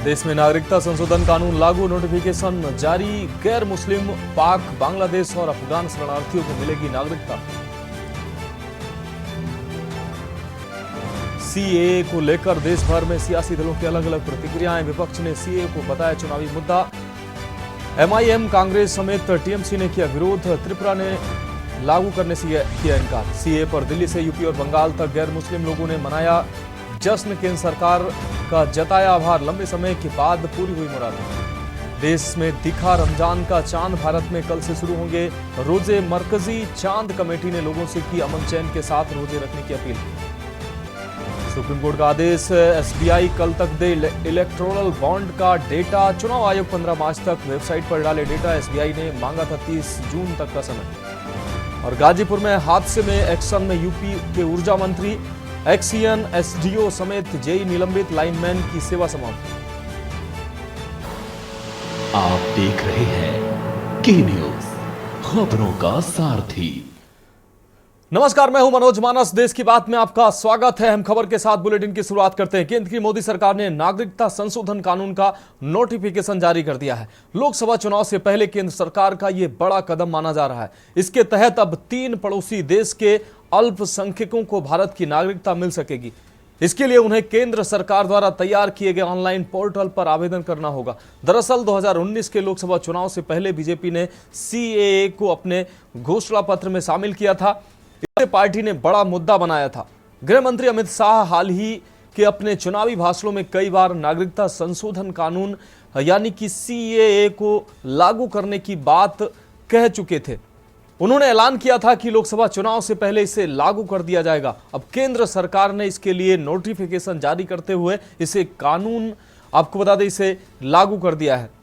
देश में नागरिकता संशोधन कानून लागू, नोटिफिकेशन जारी। गैर मुस्लिम पाक, बांग्लादेश और अफगान शरणार्थियों को मिलेगी नागरिकता। सीएए को लेकर देश भर में सियासी दलों की अलग अलग प्रतिक्रियाएं। विपक्ष ने सीएए को बताया चुनावी मुद्दा। एमआईएम, कांग्रेस समेत टीएमसी ने किया विरोध। त्रिपुरा ने लागू करने से किया इनकार। सीएए पर दिल्ली से यूपी और बंगाल तक गैर मुस्लिम लोगों ने मनाया जश्न। केंद्र सरकार का जताया आभार। लंबे समय के बाद पूरी हुई मुरादें। देश में दिखा रमजान का चांद। भारत में कल से शुरू होंगे रोजे। मरकजी चांद कमेटी ने लोगों से की अमन चैन के साथ रोजे रखने की अपील। सुप्रीम कोर्ट का आदेश। एसबीआई कल तक दे इलेक्टोरल बॉन्ड का डेटा। चुनाव आयोग 15 मार्च तक वेबसाइट पर डाले डेटा। एसबीआई ने मांगा था 30 जून तक का समय। और गाजीपुर में हादसे में एक्शन में यूपी के ऊर्जा मंत्री, एक्सीएन एसडीओ समेत जेई निलंबित लाइनमैन की सेवा समाप्त। आप देख रहे हैं के न्यूज, खबरों का सारथी। नमस्कार, मैं हूं मनोज मानस। देश की बात में आपका स्वागत है। हम खबर के साथ बुलेटिन की शुरुआत करते हैं। केंद्र की मोदी सरकार ने नागरिकता संशोधन कानून का नोटिफिकेशन जारी कर दिया है। लोकसभा चुनाव से पहले केंद्र सरकार का यह बड़ा कदम माना जा रहा है। इसके तहत अब 3 पड़ोसी देश के अल्पसंख्यकों को भारत की नागरिकता मिल सकेगी। इसके लिए उन्हें केंद्र सरकार द्वारा तैयार किए गए ऑनलाइन पोर्टल पर आवेदन करना होगा। दरअसल 2019 के लोकसभा चुनाव से पहले बीजेपी ने सीएए को अपने घोषणा पत्र में शामिल किया था। इसे पार्टी ने बड़ा मुद्दा बनाया था। गृह मंत्री अमित शाह हाल ही के अपने चुनावी भाषणों में कई बार नागरिकता संशोधन कानून यानी कि सीएए को लागू करने की बात कह चुके थे। उन्होंने ऐलान किया था कि लोकसभा चुनाव से पहले इसे लागू कर दिया जाएगा। अब केंद्र सरकार ने इसके लिए नोटिफिकेशन जारी करते हुए इसे कानून, आपको बता दें, इसे लागू कर दिया है।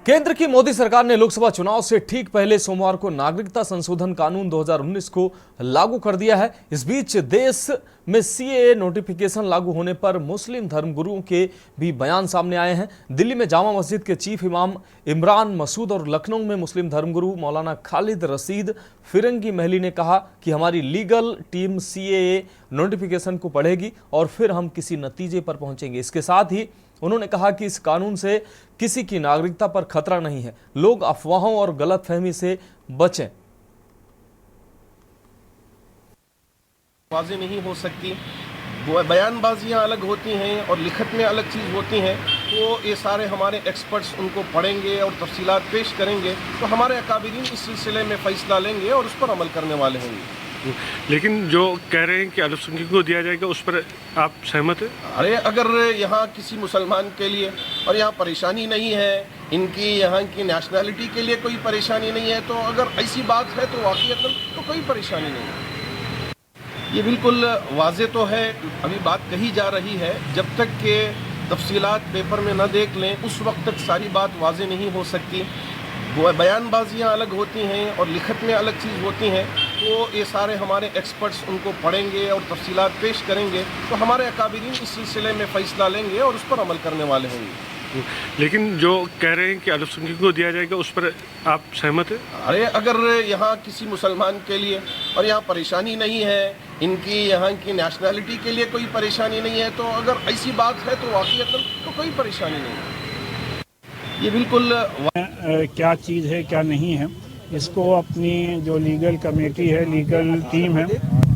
केंद्र की मोदी सरकार ने लोकसभा चुनाव से ठीक पहले सोमवार को नागरिकता संशोधन कानून 2019 को लागू कर दिया है। इस बीच देश में सीएए नोटिफिकेशन लागू होने पर मुस्लिम धर्मगुरुओं के भी बयान सामने आए हैं। दिल्ली में जामा मस्जिद के चीफ इमाम इमरान मसूद और लखनऊ में मुस्लिम धर्मगुरु मौलाना खालिद रशीद फिरंगी महली ने कहा कि हमारी लीगल टीम सीएए नोटिफिकेशन को पढ़ेगी और फिर हम किसी नतीजे पर पहुंचेंगे। इसके साथ ही उन्होंने कहा कि इस कानून से किसी की नागरिकता पर खतरा नहीं है। लोग अफवाहों और गलतफहमी से बचें। वाज़ेह नहीं हो सकती, बयानबाजियां अलग होती हैं और लिखत में अलग चीज़ होती हैं। तो ये सारे हमारे एक्सपर्ट्स उनको पढ़ेंगे और तफसीलात पेश करेंगे, तो हमारे अकाबिरीन इस सिलसिले में फ़ैसला लेंगे और उस पर अमल करने वाले होंगे। लेकिन जो कह रहे हैं कि अल्पसंख्यकों को दिया जाएगा, उस पर आप सहमत हैं? अरे अगर यहाँ किसी मुसलमान के लिए और यहाँ परेशानी नहीं है, इनकी यहाँ की नेशनलिटी के लिए कोई परेशानी नहीं है, तो अगर ऐसी बात है तो वाक़ईतन तो कोई परेशानी नहीं है। ये बिल्कुल वाज़ेह तो है, अभी बात कही जा रही है। जब तक के तफसीलात पेपर में न देख लें उस वक्त तक सारी बात वाज़ेह नहीं हो सकती। बयानबाजियां अलग होती हैं और लिखत में अलग चीज़ होती हैं। तो ये सारे हमारे एक्सपर्ट्स उनको पढ़ेंगे और तफसीलात पेश करेंगे, तो हमारे अकाबिरीन इस सिलसिले में फ़ैसला लेंगे और उस पर अमल करने वाले होंगे। लेकिन जो कह रहे हैं कि अल्पसंख्यकों को दिया जाएगा, उस पर आप सहमत हैं? अरे अगर यहाँ किसी मुसलमान के लिए और यहाँ परेशानी नहीं है, इनकी यहाँ की नेशनलिटी के लिए कोई परेशानी नहीं है, तो अगर ऐसी बात है तो वाक़ईतन तो कोई परेशानी नहीं है। ये बिल्कुल क्या चीज़ है क्या नहीं है, इसको अपनी जो लीगल कमेटी है, लीगल टीम है,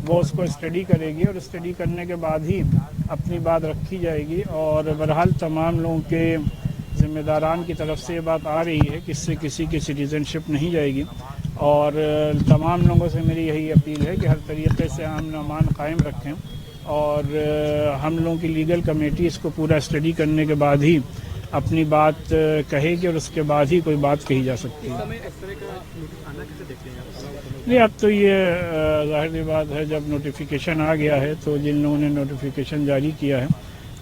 वो उसको स्टडी करेगी और स्टडी करने के बाद ही अपनी बात रखी जाएगी। और बहरहाल तमाम लोगों के ज़िम्मेदारान की तरफ से ये बात आ रही है कि इससे किसी की सिटीज़नशिप नहीं जाएगी। और तमाम लोगों से मेरी यही अपील है कि हर तरीके से अमन अमान कायम रखें और हम लोगों की लीगल कमेटी इसको पूरा स्टडी करने के बाद ही अपनी बात कहेगी और उसके बाद ही कोई बात कही जा सकती है। नहीं, अब तो ये ज़ाहिर बात है, जब नोटिफिकेशन आ गया है तो जिन लोगों ने नोटिफिकेशन जारी किया है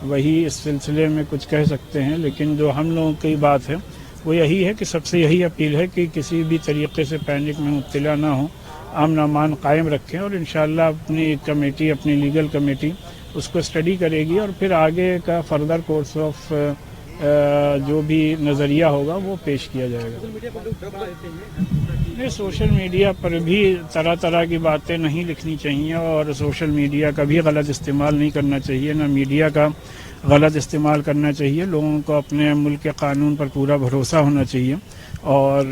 वही इस सिलसिले में कुछ कह सकते हैं। लेकिन जो हम लोगों की बात है वो यही है कि सबसे यही अपील है कि किसी भी तरीके से पैनिक में मुब्तला ना हो, अमन अमान कायम रखें और इंशाअल्लाह अपनी कमेटी, अपनी लीगल कमेटी उसको स्टडी करेगी और फिर आगे का फर्दर कोर्स ऑफ जो भी नज़रिया होगा वो पेश किया जाएगा। नहीं, सोशल मीडिया पर भी तरह तरह की बातें नहीं लिखनी चाहिए और सोशल मीडिया का भी गलत इस्तेमाल नहीं करना चाहिए, ना मीडिया का गलत इस्तेमाल करना चाहिए। लोगों को अपने मुल्क के कानून पर पूरा भरोसा होना चाहिए और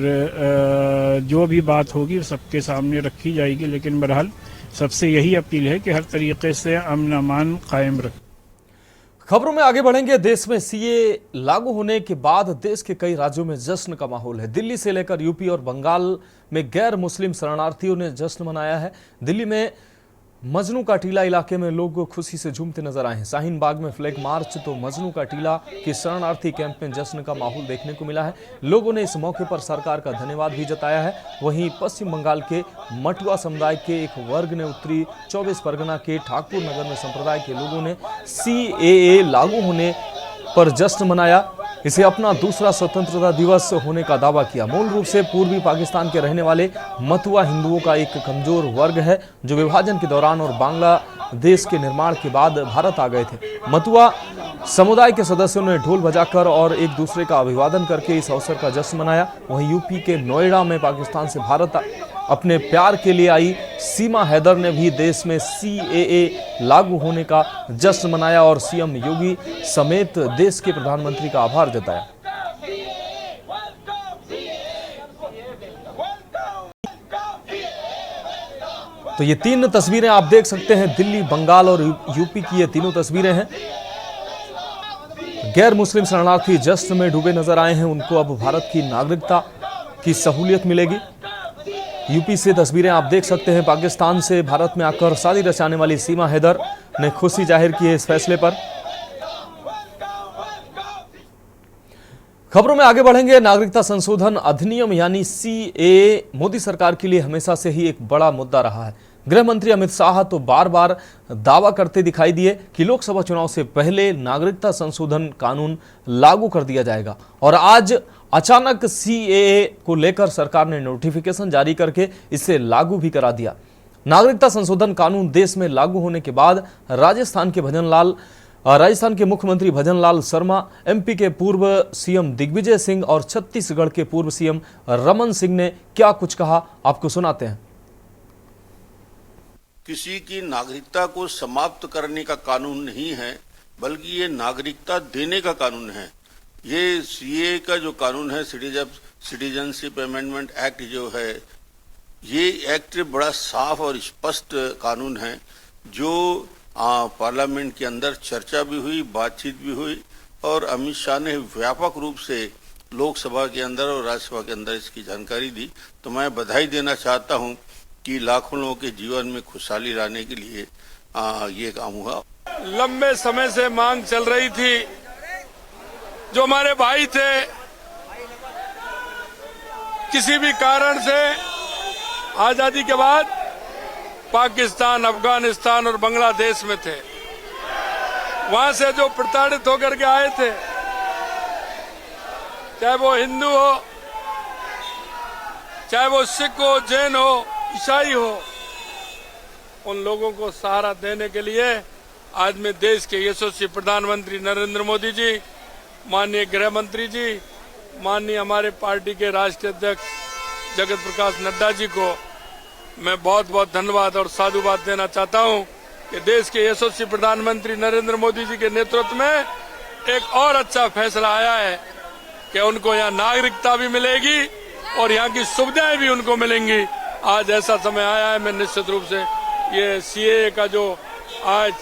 जो भी बात होगी सबके सामने रखी जाएगी, लेकिन बहरहाल सबसे यही अपील है कि हर तरीके से अमन अमान कायम रखें। खबरों में आगे बढ़ेंगे। देश में सीए लागू होने के बाद देश के कई राज्यों में जश्न का माहौल है। दिल्ली से लेकर यूपी और बंगाल में गैर मुस्लिम शरणार्थियों ने जश्न मनाया है। दिल्ली में मजनू का टीला इलाके में लोग खुशी से झूमते नजर आए हैं। शाहीन बाग में फ्लैग मार्च तो मजनू का टीला के शरणार्थी कैंप में जश्न का माहौल देखने को मिला है। लोगों ने इस मौके पर सरकार का धन्यवाद भी जताया है। वहीं पश्चिम बंगाल के मटुआ समुदाय के एक वर्ग ने उत्तरी 24 परगना के ठाकुर नगर में संप्रदाय के लोगों ने सीएए लागू होने पर जश्न मनाया। इसे अपना दूसरा स्वतंत्रता दिवस होने का दावा किया। मूल रूप से पूर्वी पाकिस्तान के रहने वाले मतुआ हिंदुओं का एक कमजोर वर्ग है जो विभाजन के दौरान और बांग्लादेश के निर्माण के बाद भारत आ गए थे। मतुआ समुदाय के सदस्यों ने ढोल बजाकर और एक दूसरे का अभिवादन करके इस अवसर का जश्न मनाया। वहीं यूपी के नोएडा में पाकिस्तान से भारत अपने प्यार के लिए आई सीमा हैदर ने भी देश में सीएए लागू होने का जश्न मनाया और सीएम योगी समेत देश के प्रधानमंत्री का आभार जताया। तो ये तीन तस्वीरें आप देख सकते हैं, दिल्ली, बंगाल और यूपी की ये तीनों तस्वीरें हैं। गैर मुस्लिम शरणार्थी जश्न में डूबे नजर आए हैं। उनको अब भारत की नागरिकता की सहूलियत मिलेगी। यूपी से तस्वीरें आप देख सकते हैं। पाकिस्तान से भारत में आकर शादी रचाने वाली सीमा हैदर ने खुशी जाहिर की है इस फैसले पर। खबरों में आगे बढ़ेंगे। नागरिकता संशोधन अधिनियम यानी सीएए मोदी सरकार के लिए हमेशा से ही एक बड़ा मुद्दा रहा है। गृह मंत्री अमित शाह तो बार बार दावा करते दिखाई दिए कि लोकसभा चुनाव से पहले नागरिकता संशोधन कानून लागू कर दिया जाएगा और आज अचानक सीएए को लेकर सरकार ने नोटिफिकेशन जारी करके इसे लागू भी करा दिया। नागरिकता संशोधन कानून देश में लागू होने के बाद राजस्थान के मुख्यमंत्री भजनलाल शर्मा, एमपी के पूर्व सीएम दिग्विजय सिंह और छत्तीसगढ़ के पूर्व सीएम रमन सिंह ने क्या कुछ कहा, आपको सुनाते हैं। किसी की नागरिकता को समाप्त करने का कानून नहीं है, बल्कि ये नागरिकता देने का कानून है। ये सीए का जो कानून है, सिटीजनशिप अमेंडमेंट एक्ट जो है, ये एक्ट बड़ा साफ और स्पष्ट कानून है जो पार्लियामेंट के अंदर चर्चा भी हुई, बातचीत भी हुई और अमित शाह ने व्यापक रूप से लोकसभा के अंदर और राज्यसभा के अंदर इसकी जानकारी दी। तो मैं बधाई देना चाहता हूं कि लाखों लोगों के जीवन में खुशहाली लाने के लिए ये काम हुआ। लंबे समय से मांग चल रही थी, जो हमारे भाई थे किसी भी कारण से आजादी के बाद पाकिस्तान, अफगानिस्तान और बांग्लादेश में थे, वहां से जो प्रताड़ित होकर के आए थे, चाहे वो हिंदू हो, चाहे वो सिख हो, जैन हो, ईसाई हो, उन लोगों को सहारा देने के लिए आज मैं देश के यशस्वी प्रधानमंत्री नरेंद्र मोदी जी, माननीय गृह मंत्री जी, माननीय हमारे पार्टी के राष्ट्रीय अध्यक्ष जगत प्रकाश नड्डा जी को मैं बहुत बहुत धन्यवाद और साधुवाद देना चाहता हूं कि देश के यशस्वी प्रधानमंत्री नरेंद्र मोदी जी के नेतृत्व में एक और अच्छा फैसला आया है कि उनको यहाँ नागरिकता भी मिलेगी और यहाँ की सुविधाएं भी उनको मिलेंगी। आज ऐसा समय आया है, मैं निश्चित रूप से ये सीएए का जो आज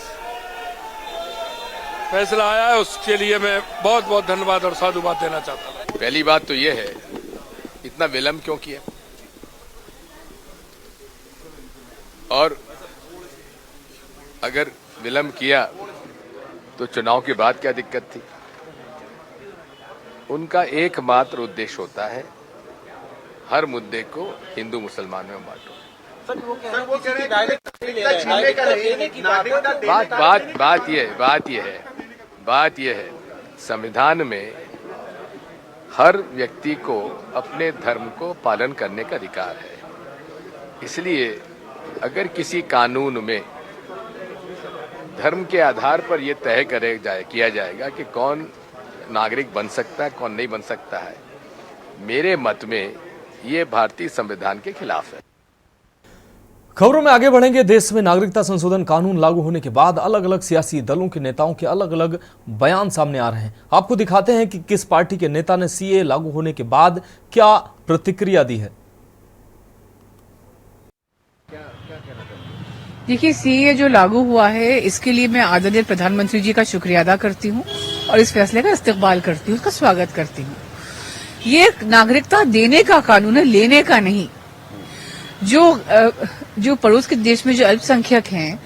फैसला आया है उसके लिए मैं बहुत बहुत धन्यवाद और साधुवाद देना चाहता हूँ। पहली बात तो ये है, इतना विलंब क्यों किया और अगर विलंब किया तो चुनाव के बाद क्या दिक्कत थी। उनका एकमात्र उद्देश्य होता है हर मुद्दे को हिंदू मुसलमान में बांटो। बात यह है संविधान में हर व्यक्ति को अपने धर्म को पालन करने का अधिकार है। इसलिए अगर किसी कानून में धर्म के आधार पर यह तय किया जाएगा कि कौन नागरिक बन सकता है, कौन नहीं बन सकता है। मेरे मत में ये भारतीय संविधान के खिलाफ है। खबरों में आगे बढ़ेंगे। देश में नागरिकता संशोधन कानून लागू होने के बाद अलग अलग सियासी दलों के नेताओं के अलग अलग बयान सामने आ रहे हैं। आपको दिखाते हैं कि किस पार्टी के नेता ने सीए लागू होने के बाद क्या प्रतिक्रिया दी है। देखिए, सीए जो लागू हुआ है इसके लिए मैं आदरणीय प्रधानमंत्री जी का शुक्रिया अदा करती हूँ और इस फैसले का इस्तकबाल करती हूँ, उसका स्वागत करती हूँ। ये नागरिकता देने का कानून है, लेने का नहीं। जो पड़ोस के देश में जो अल्पसंख्यक हैं,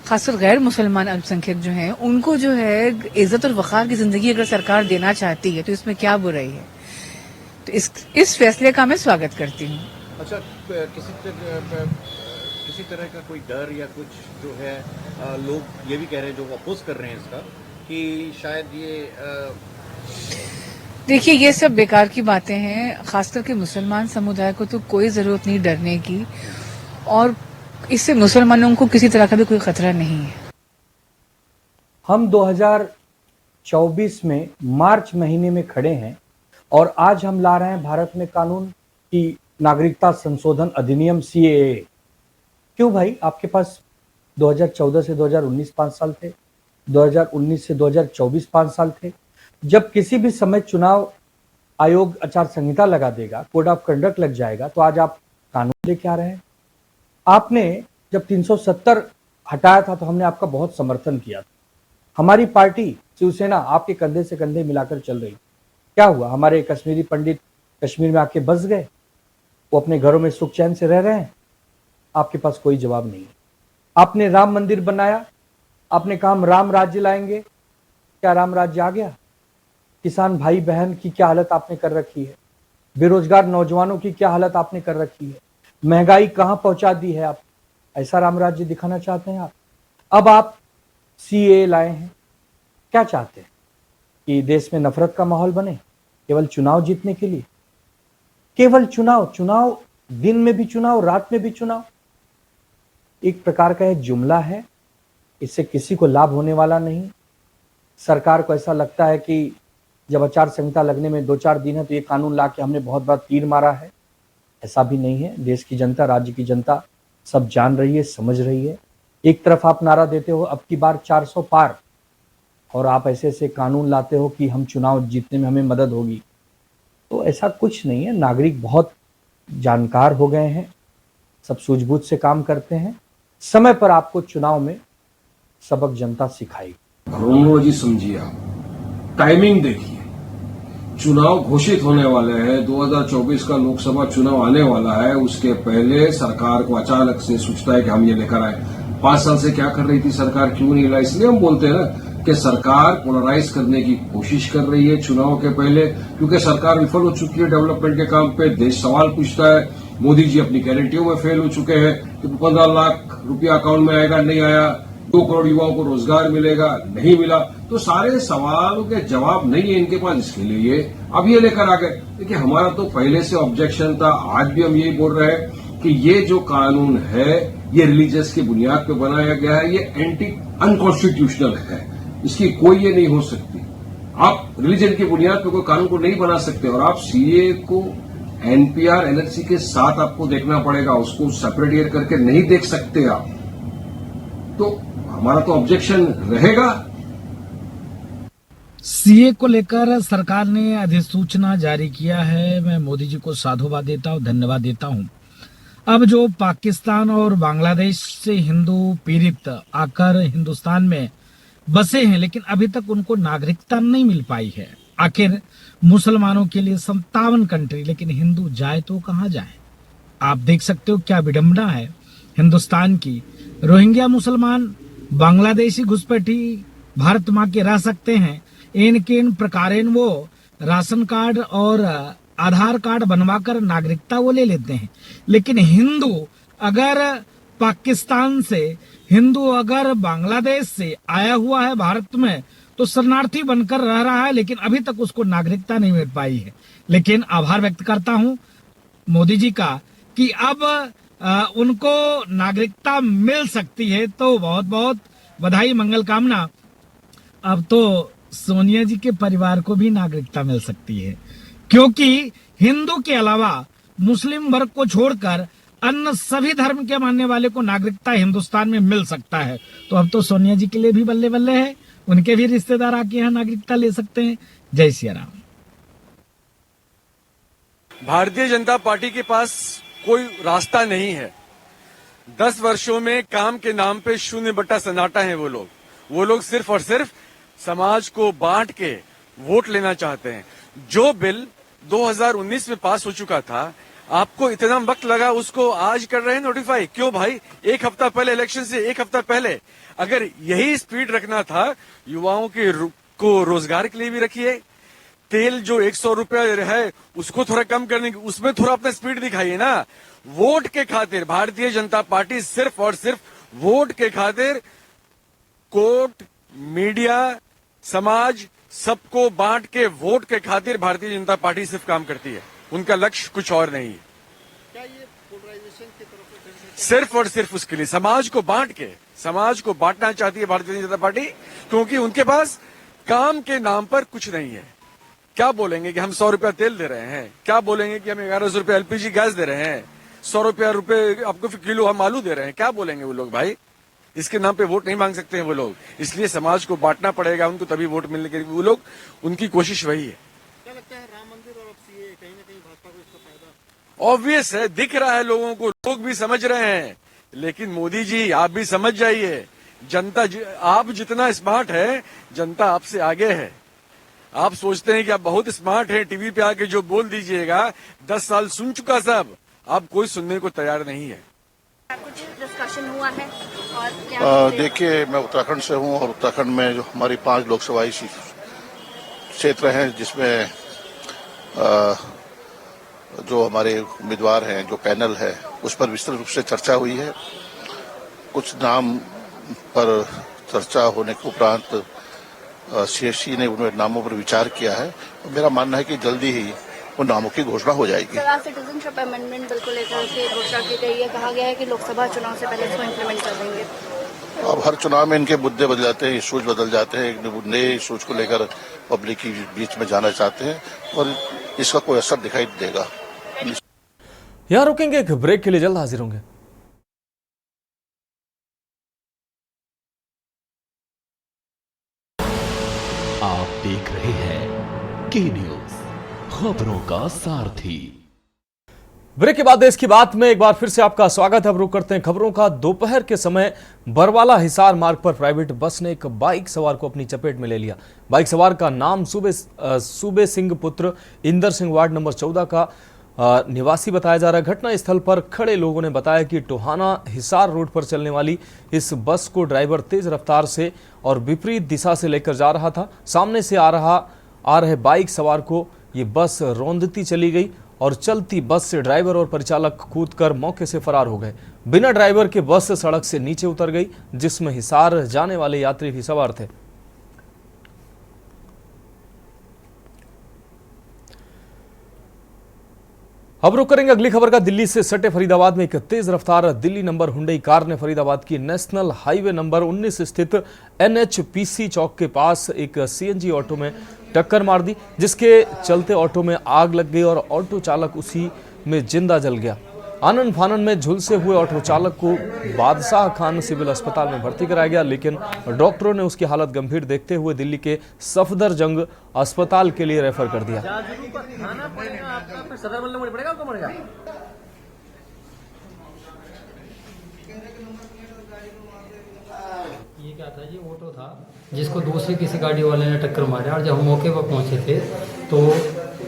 खासकर गैर मुसलमान अल्पसंख्यक जो हैं, उनको जो है इज्जत और वक़ार की जिंदगी अगर सरकार देना चाहती है तो इसमें क्या बुराई है। तो इस फैसले का मैं स्वागत करती हूँ। अच्छा, किसी तरह का कोई डर या कुछ जो है, लोग ये भी कह रहे हैं जो अपोज कर रहे हैं इसका कि शायद ये देखिए, ये सब बेकार की बातें हैं। खासकर के मुसलमान समुदाय को तो कोई जरूरत नहीं डरने की, और इससे मुसलमानों को किसी तरह का भी कोई खतरा नहीं है। हम 2024 में मार्च महीने में खड़े हैं और आज हम ला रहे हैं भारत में कानून की नागरिकता संशोधन अधिनियम सीएए। क्यों भाई? आपके पास 2014 से 2019 5 साल थे, 2019 से 2024 5 साल थे। जब किसी भी समय चुनाव आयोग आचार संहिता लगा देगा, कोड ऑफ कंडक्ट लग जाएगा, तो आज आप कानून लेके आ रहे हैं। आपने जब 370 हटाया था तो हमने आपका बहुत समर्थन किया था। हमारी पार्टी शिवसेना आपके कंधे से कंधे मिलाकर चल रही। क्या हुआ? हमारे कश्मीरी पंडित कश्मीर में आके बस गए, वो अपने घरों में सुख चैन से रह रहे हैं। आपके पास कोई जवाब नहीं है। आपने राम मंदिर बनाया, आपने कहा हम राम राज्य लाएंगे। क्या राम राज्य आ गया? किसान भाई बहन की क्या हालत आपने कर रखी है, बेरोजगार नौजवानों की क्या हालत आपने कर रखी है, महंगाई कहां पहुंचा दी है आप। ऐसा राम राज्य दिखाना चाहते हैं आप? अब आप सीए लाए हैं। क्या चाहते हैं कि देश में नफरत का माहौल बने केवल चुनाव जीतने के लिए? केवल चुनाव, दिन में भी चुनाव, रात में भी चुनाव। एक प्रकार का यह जुमला है, इससे किसी को लाभ होने वाला नहीं। सरकार को ऐसा लगता है कि जब आचार संहिता लगने में 2-4 दिन है तो ये कानून ला के हमने बहुत बड़ा तीर मारा है। ऐसा भी नहीं है। देश की जनता, राज्य की जनता सब जान रही है, समझ रही है। एक तरफ आप नारा देते हो अब की बार 400 पार, और आप ऐसे ऐसे कानून लाते हो कि हम चुनाव जीतने में हमें मदद होगी। तो ऐसा कुछ नहीं है। नागरिक बहुत जानकार हो गए हैं, सब सूझबूझ से काम करते हैं। समय पर आपको चुनाव में सबक जनता सिखाएगी। क्रोनोलॉजी समझिए, आप टाइमिंग देखिए। चुनाव घोषित होने वाले हैं, 2024 का लोकसभा चुनाव आने वाला है। उसके पहले सरकार को अचानक से सोचता है कि हम ये लेकर आए। 5 साल से क्या कर रही थी सरकार, क्यों नहीं ला? इसलिए हम बोलते हैं ना कि सरकार पोलराइज करने की कोशिश कर रही है चुनाव के पहले, क्योंकि सरकार विफल हो चुकी है डेवलपमेंट के काम पे। देश सवाल पूछता है, मोदी जी अपनी गारंटियों में फेल हो चुके हैं कि 15 लाख रुपया अकाउंट में आएगा, नहीं आया। 2 करोड़ युवाओं को रोजगार मिलेगा, नहीं मिला। तो सारे सवालों के जवाब नहीं है इनके पास, इसके लिए ये अब ये लेकर आ गए। देखिए, हमारा तो पहले से ऑब्जेक्शन था, आज भी हम यही बोल रहे हैं कि ये जो कानून है ये रिलीजियस की बुनियाद पर बनाया गया है, ये एंटी अनकॉन्स्टिट्यूशनल है, इसकी कोई ये नहीं हो सकती। आप रिलीजन की बुनियाद पर कोई कानून को नहीं बना सकते, और आप सीए को एनपीआर एनआरसी के साथ आपको देखना पड़ेगा, उसको सेपरेट करके नहीं देख सकते आप। तो हमारा तो ऑब्जेक्शन रहेगा। सीए को लेकर सरकार ने अधिसूचना जारी किया है। मैं मोदी जी को साधुवाद देता हूं, धन्यवाद देता हूं। अब जो पाकिस्तान और बांग्लादेश से हिंदू पीड़ित आकर हिंदुस्तान में बसे हैं, लेकिन अभी तक उनको नागरिकता नहीं मिल पाई है। आखिर मुसलमानों के लिए 57 कंट्री, लेकिन हिंदू जाए तो कहां जाए? आप देख सकते हो क्या विडंबना है हिंदुस्तान की। रोहिंग्या मुसलमान, बांग्लादेशी घुसपैठी भारत माँ के रह सकते हैं। इन प्रकारेण वो राशन कार्ड और आधार कार्ड बनवाकर नागरिकता वो ले लेते हैं। लेकिन हिंदू अगर पाकिस्तान से, हिंदू अगर बांग्लादेश से आया हुआ है भारत में, तो शरणार्थी बनकर रह रहा है, लेकिन अभी तक उसको नागरिकता नहीं मिल पाई है। लेकिन आभार व्यक्त करता हूं मोदी जी का कि अब उनको नागरिकता मिल सकती है। तो बहुत बहुत बधाई मंगल कामना। अब तो सोनिया जी के परिवार को भी नागरिकता मिल सकती है, क्योंकि हिंदू के अलावा मुस्लिम वर्ग को छोड़कर अन्य सभी धर्म के मानने वाले को नागरिकता हिंदुस्तान में मिल सकता है। तो अब तो सोनिया जी के लिए भी बल्ले बल्ले है, उनके भी रिश्तेदार आके यहाँ नागरिकता ले सकते हैं। जय सिया राम। भारतीय जनता पार्टी के पास कोई रास्ता नहीं है। 10 वर्षों में काम के नाम पे 0 सन्नाटा है वो लोग सिर्फ और सिर्फ समाज को बांट के वोट लेना चाहते हैं। जो बिल 2019 में पास हो चुका था, आपको इतना वक्त लगा उसको आज कर रहे हैं नोटिफाई। क्यों भाई? 1 हफ्ता पहले इलेक्शन से 1 हफ्ता पहले अगर यही स्पीड रखना था, युवाओं के को रोजगार के लिए भी रखिए। तेल जो 100 रुपया है उसको थोड़ा कम करने की, उसमें थोड़ा अपना स्पीड दिखाइए ना। वोट के खातिर भारतीय जनता पार्टी सिर्फ और सिर्फ वोट के खातिर कोर्ट, मीडिया, समाज सबको बांट के वोट के खातिर भारतीय जनता पार्टी सिर्फ काम करती है। उनका लक्ष्य कुछ और नहीं है। क्या ये पोलराइजेशन की तरफ सिर्फ और सिर्फ उसके लिए समाज को बांटना चाहती है भारतीय जनता पार्टी, क्योंकि उनके पास काम के नाम पर कुछ नहीं है। क्या बोलेंगे कि हम 100 रुपया तेल दे रहे हैं? क्या बोलेंगे कि हम 1100 रुपया LPG गैस दे रहे हैं? 100 रुपये आपको किलो हम आलू दे रहे हैं? क्या बोलेंगे वो लोग भाई? इसके नाम पे वोट नहीं मांग सकते हैं वो लोग। इसलिए समाज को बांटना पड़ेगा उनको, तभी वोट मिलने के। वो लोग, उनकी कोशिश वही है। क्या लगता है राम मंदिर और सीए कहीं ना कहीं भाजपा को इसका फायदा? ऑब्वियस है, दिख रहा है लोगों को, लोग भी समझ रहे हैं। लेकिन मोदी जी आप भी समझ जाइए, जनता आप जितना स्मार्ट है, जनता आपसे आगे है। आप सोचते हैं कि आप बहुत स्मार्ट हैं, टीवी पे आके जो बोल दीजिएगा 10 साल सुन चुका सब, अब कोई सुनने को तैयार नहीं है। कुछ डिस्कशन हुआ है और क्या? देखिए, मैं उत्तराखंड से हूं और उत्तराखंड में जो हमारी 5 लोकसभा क्षेत्र हैं, जिसमें जो हमारे उम्मीदवार हैं, जो पैनल है, उस पर विस्तृत रूप से चर्चा हुई है। कुछ नाम पर चर्चा होने के उपरांत CSC ने उन नामों पर विचार किया है। और मेरा मानना है कि जल्दी ही उन नामों की घोषणा हो जाएगी। सिटीजनशिप अमेंडमेंट बिल को लेकर के घोषणा की गई है, कहा गया है कि लोकसभा चुनाव से पहले इसको इम्प्लीमेंट कर देंगे। अब हर चुनाव में इनके मुद्दे बदल जाते हैं, इशूज बदल जाते हैं, नए इशूज को लेकर पब्लिक के बीच में जाना चाहते हैं और इसका कोई असर दिखाई देगा। यहाँ रुकेंगे, एक ब्रेक के लिए जल्द हाजिर होंगे। आप देख रहे हैं के न्यूज, खबरों का सारथी। ब्रेक के बाद देश की बात में एक बार फिर से आपका स्वागत है। अब रुक करते हैं खबरों का। दोपहर के समय बरवाला हिसार मार्ग पर प्राइवेट बस ने एक बाइक सवार को अपनी चपेट में ले लिया। बाइक सवार का नाम सूबे सिंह पुत्र इंदर सिंह वार्ड नंबर 14 का निवासी बताया जा रहा है। घटना स्थल पर खड़े लोगों ने बताया कि टोहाना हिसार रोड पर चलने वाली इस बस को ड्राइवर तेज रफ्तार से और विपरीत दिशा से लेकर जा रहा था। सामने से आ रहे बाइक सवार को ये बस रौंदती चली गई और चलती बस से ड्राइवर और परिचालक कूदकर मौके से फरार हो गए। बिना ड्राइवर के बस सड़क से नीचे उतर गई, जिसमें हिसार जाने वाले यात्री भी सवार थे। अब रुक करेंगे अगली खबर का। दिल्ली से सटे फरीदाबाद में एक तेज रफ्तार दिल्ली नंबर हुंडई कार ने फरीदाबाद की नेशनल हाईवे नंबर 19 स्थित NHPC चौक के पास एक CNG ऑटो में टक्कर मार दी, जिसके चलते ऑटो में आग लग गई और ऑटो चालक उसी में जिंदा जल गया। आनन फानन में झुलसे हुए ऑटो चालक को बादशाह खान सिविल अस्पताल में भर्ती कराया गया, लेकिन डॉक्टरों ने उसकी हालत गंभीर देखते हुए दिल्ली के सफदरजंग अस्पताल के लिए रेफर कर दिया। ये क्या था जी, ऑटो था जिसको दूसरी किसी गाड़ी वाले ने टक्कर मारा और जब हम मौके पर पहुंचे थे तो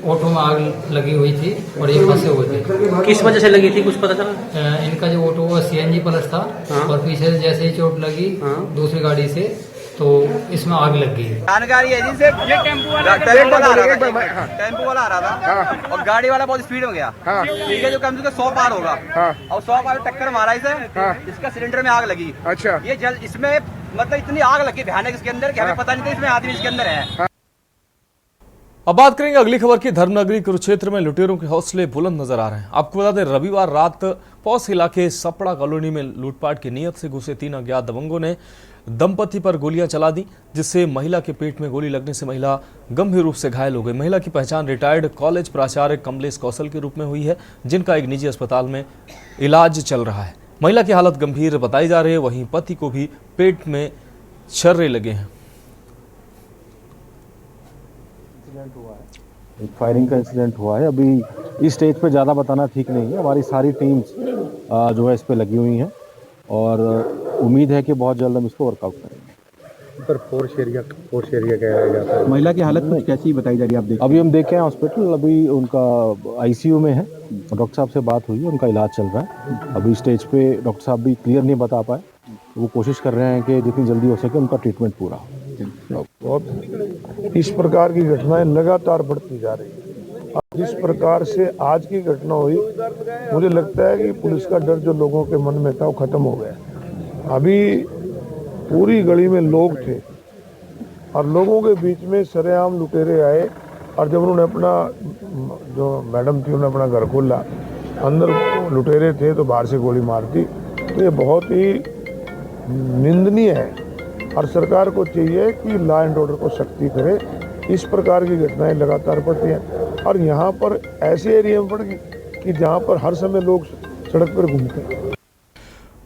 ऑटो में आग लगी हुई थी और ये फंसे हुए थे। किस वजह से लगी थी कुछ पता चला? इनका जो ऑटो वो CNG प्लस था। हाँ। और पीछे से जैसे ही चोट लगी। हाँ। दूसरी गाड़ी से तो इसमें आग लग गई। जानकारी है जी से, ये टेम्पो वाला आ रहा था और गाड़ी वाला बहुत स्पीड में गया। ठीक है, जो कम से कम 100 पार होगा और 100 पार टक्कर मारा इसे, इसका सिलेंडर में आग लगी। अच्छा, ये जल इसमें मतलब इतनी आग लगी भयानक इसके अंदर कि हमें पता नहीं था इसमें आदमी इसके अंदर है। अब बात करेंगे अगली खबर की। धर्मनगरी कुरुक्षेत्र में लुटेरों के हौसले बुलंद नजर आ रहे हैं। आपको बता दें, रविवार रात पौस इलाके सपड़ा कॉलोनी में लूटपाट की नीयत से घुसे 3 अज्ञात दबंगों ने दंपति पर गोलियां चला दी, जिससे महिला के पेट में गोली लगने से महिला गंभीर रूप से घायल हो गई। महिला की पहचान रिटायर्ड कॉलेज प्राचार्य कमलेश कौशल के रूप में हुई है, जिनका एक निजी अस्पताल में इलाज चल रहा है। महिला की हालत गंभीर बताई जा रही है। वहीं पति को भी पेट में छर्रे लगे हैं। एक फायरिंग का इंसिडेंट हुआ है। अभी इस स्टेज पे ज़्यादा बताना ठीक नहीं है। हमारी सारी टीम्स जो है इस पे लगी हुई हैं और उम्मीद है कि बहुत जल्द हम इसको वर्कआउट करेंगे। पर फोर्स एरिया क्या जाता है? महिला की हालत कुछ कैसी बताई जा रही है? आप देख अभी हम देखे हैं हॉस्पिटल, अभी उनका आईसीयू में है। डॉक्टर साहब से बात हुई है, उनका इलाज चल रहा है। अभी स्टेज पे डॉक्टर साहब भी क्लियर नहीं बता पाए, वो कोशिश कर रहे हैं कि जितनी जल्दी हो सके उनका ट्रीटमेंट पूरा हो। बहुत इस प्रकार की घटनाएं लगातार बढ़ती जा रही है। अब जिस प्रकार से आज की घटना हुई, मुझे लगता है कि पुलिस का डर जो लोगों के मन में था वो खत्म हो गया। अभी पूरी गली में लोग थे और लोगों के बीच में सरेआम लुटेरे आए और जब उन्होंने अपना जो मैडम थी उन्होंने अपना घर खोला, अंदर लुटेरे थे तो बाहर से गोली मार दी। तो ये बहुत ही निंदनीय है और सरकार को चाहिए कि लॉ एंड ऑर्डर को सख्ती करे। इस प्रकार की घटनाएं लगातार बढ़ती हैं और यहाँ पर ऐसे एरिया में बढ़ गई कि जहाँ पर हर समय लोग सड़क पर घूमते हैं।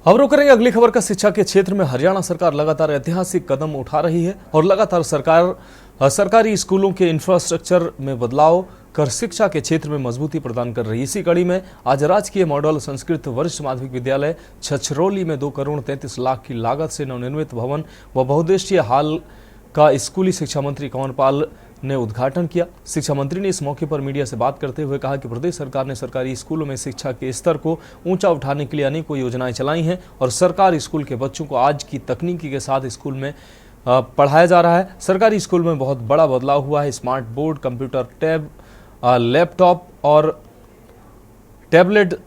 अब रुक करेंगे अगली खबर का। शिक्षा के क्षेत्र में हरियाणा सरकार लगातार ऐतिहासिक कदम उठा रही है और लगातार सरकारी स्कूलों के इंफ्रास्ट्रक्चर में बदलाव कर शिक्षा के क्षेत्र में मजबूती प्रदान कर रही है। इसी कड़ी में आज राजकीय मॉडल संस्कृत वरिष्ठ माध्यमिक विद्यालय छछरौली में 2 करोड़ 33 लाख की लागत से नवनिर्मित भवन व बहुउद्देशीय हाल का स्कूली शिक्षा मंत्री कंवर पाल ने उद्घाटन किया। शिक्षा मंत्री ने इस मौके पर मीडिया से बात करते हुए कहा कि प्रदेश सरकार ने सरकारी स्कूलों में शिक्षा के स्तर को ऊंचा उठाने के लिए अनेकों योजनाएं चलाई हैं और सरकारी स्कूल के बच्चों को आज की तकनीकी के साथ स्कूल में पढ़ाया जा रहा है। सरकारी स्कूल में बहुत बड़ा बदलाव हुआ है। Smart board, computer, tab, laptop और टैबलेट,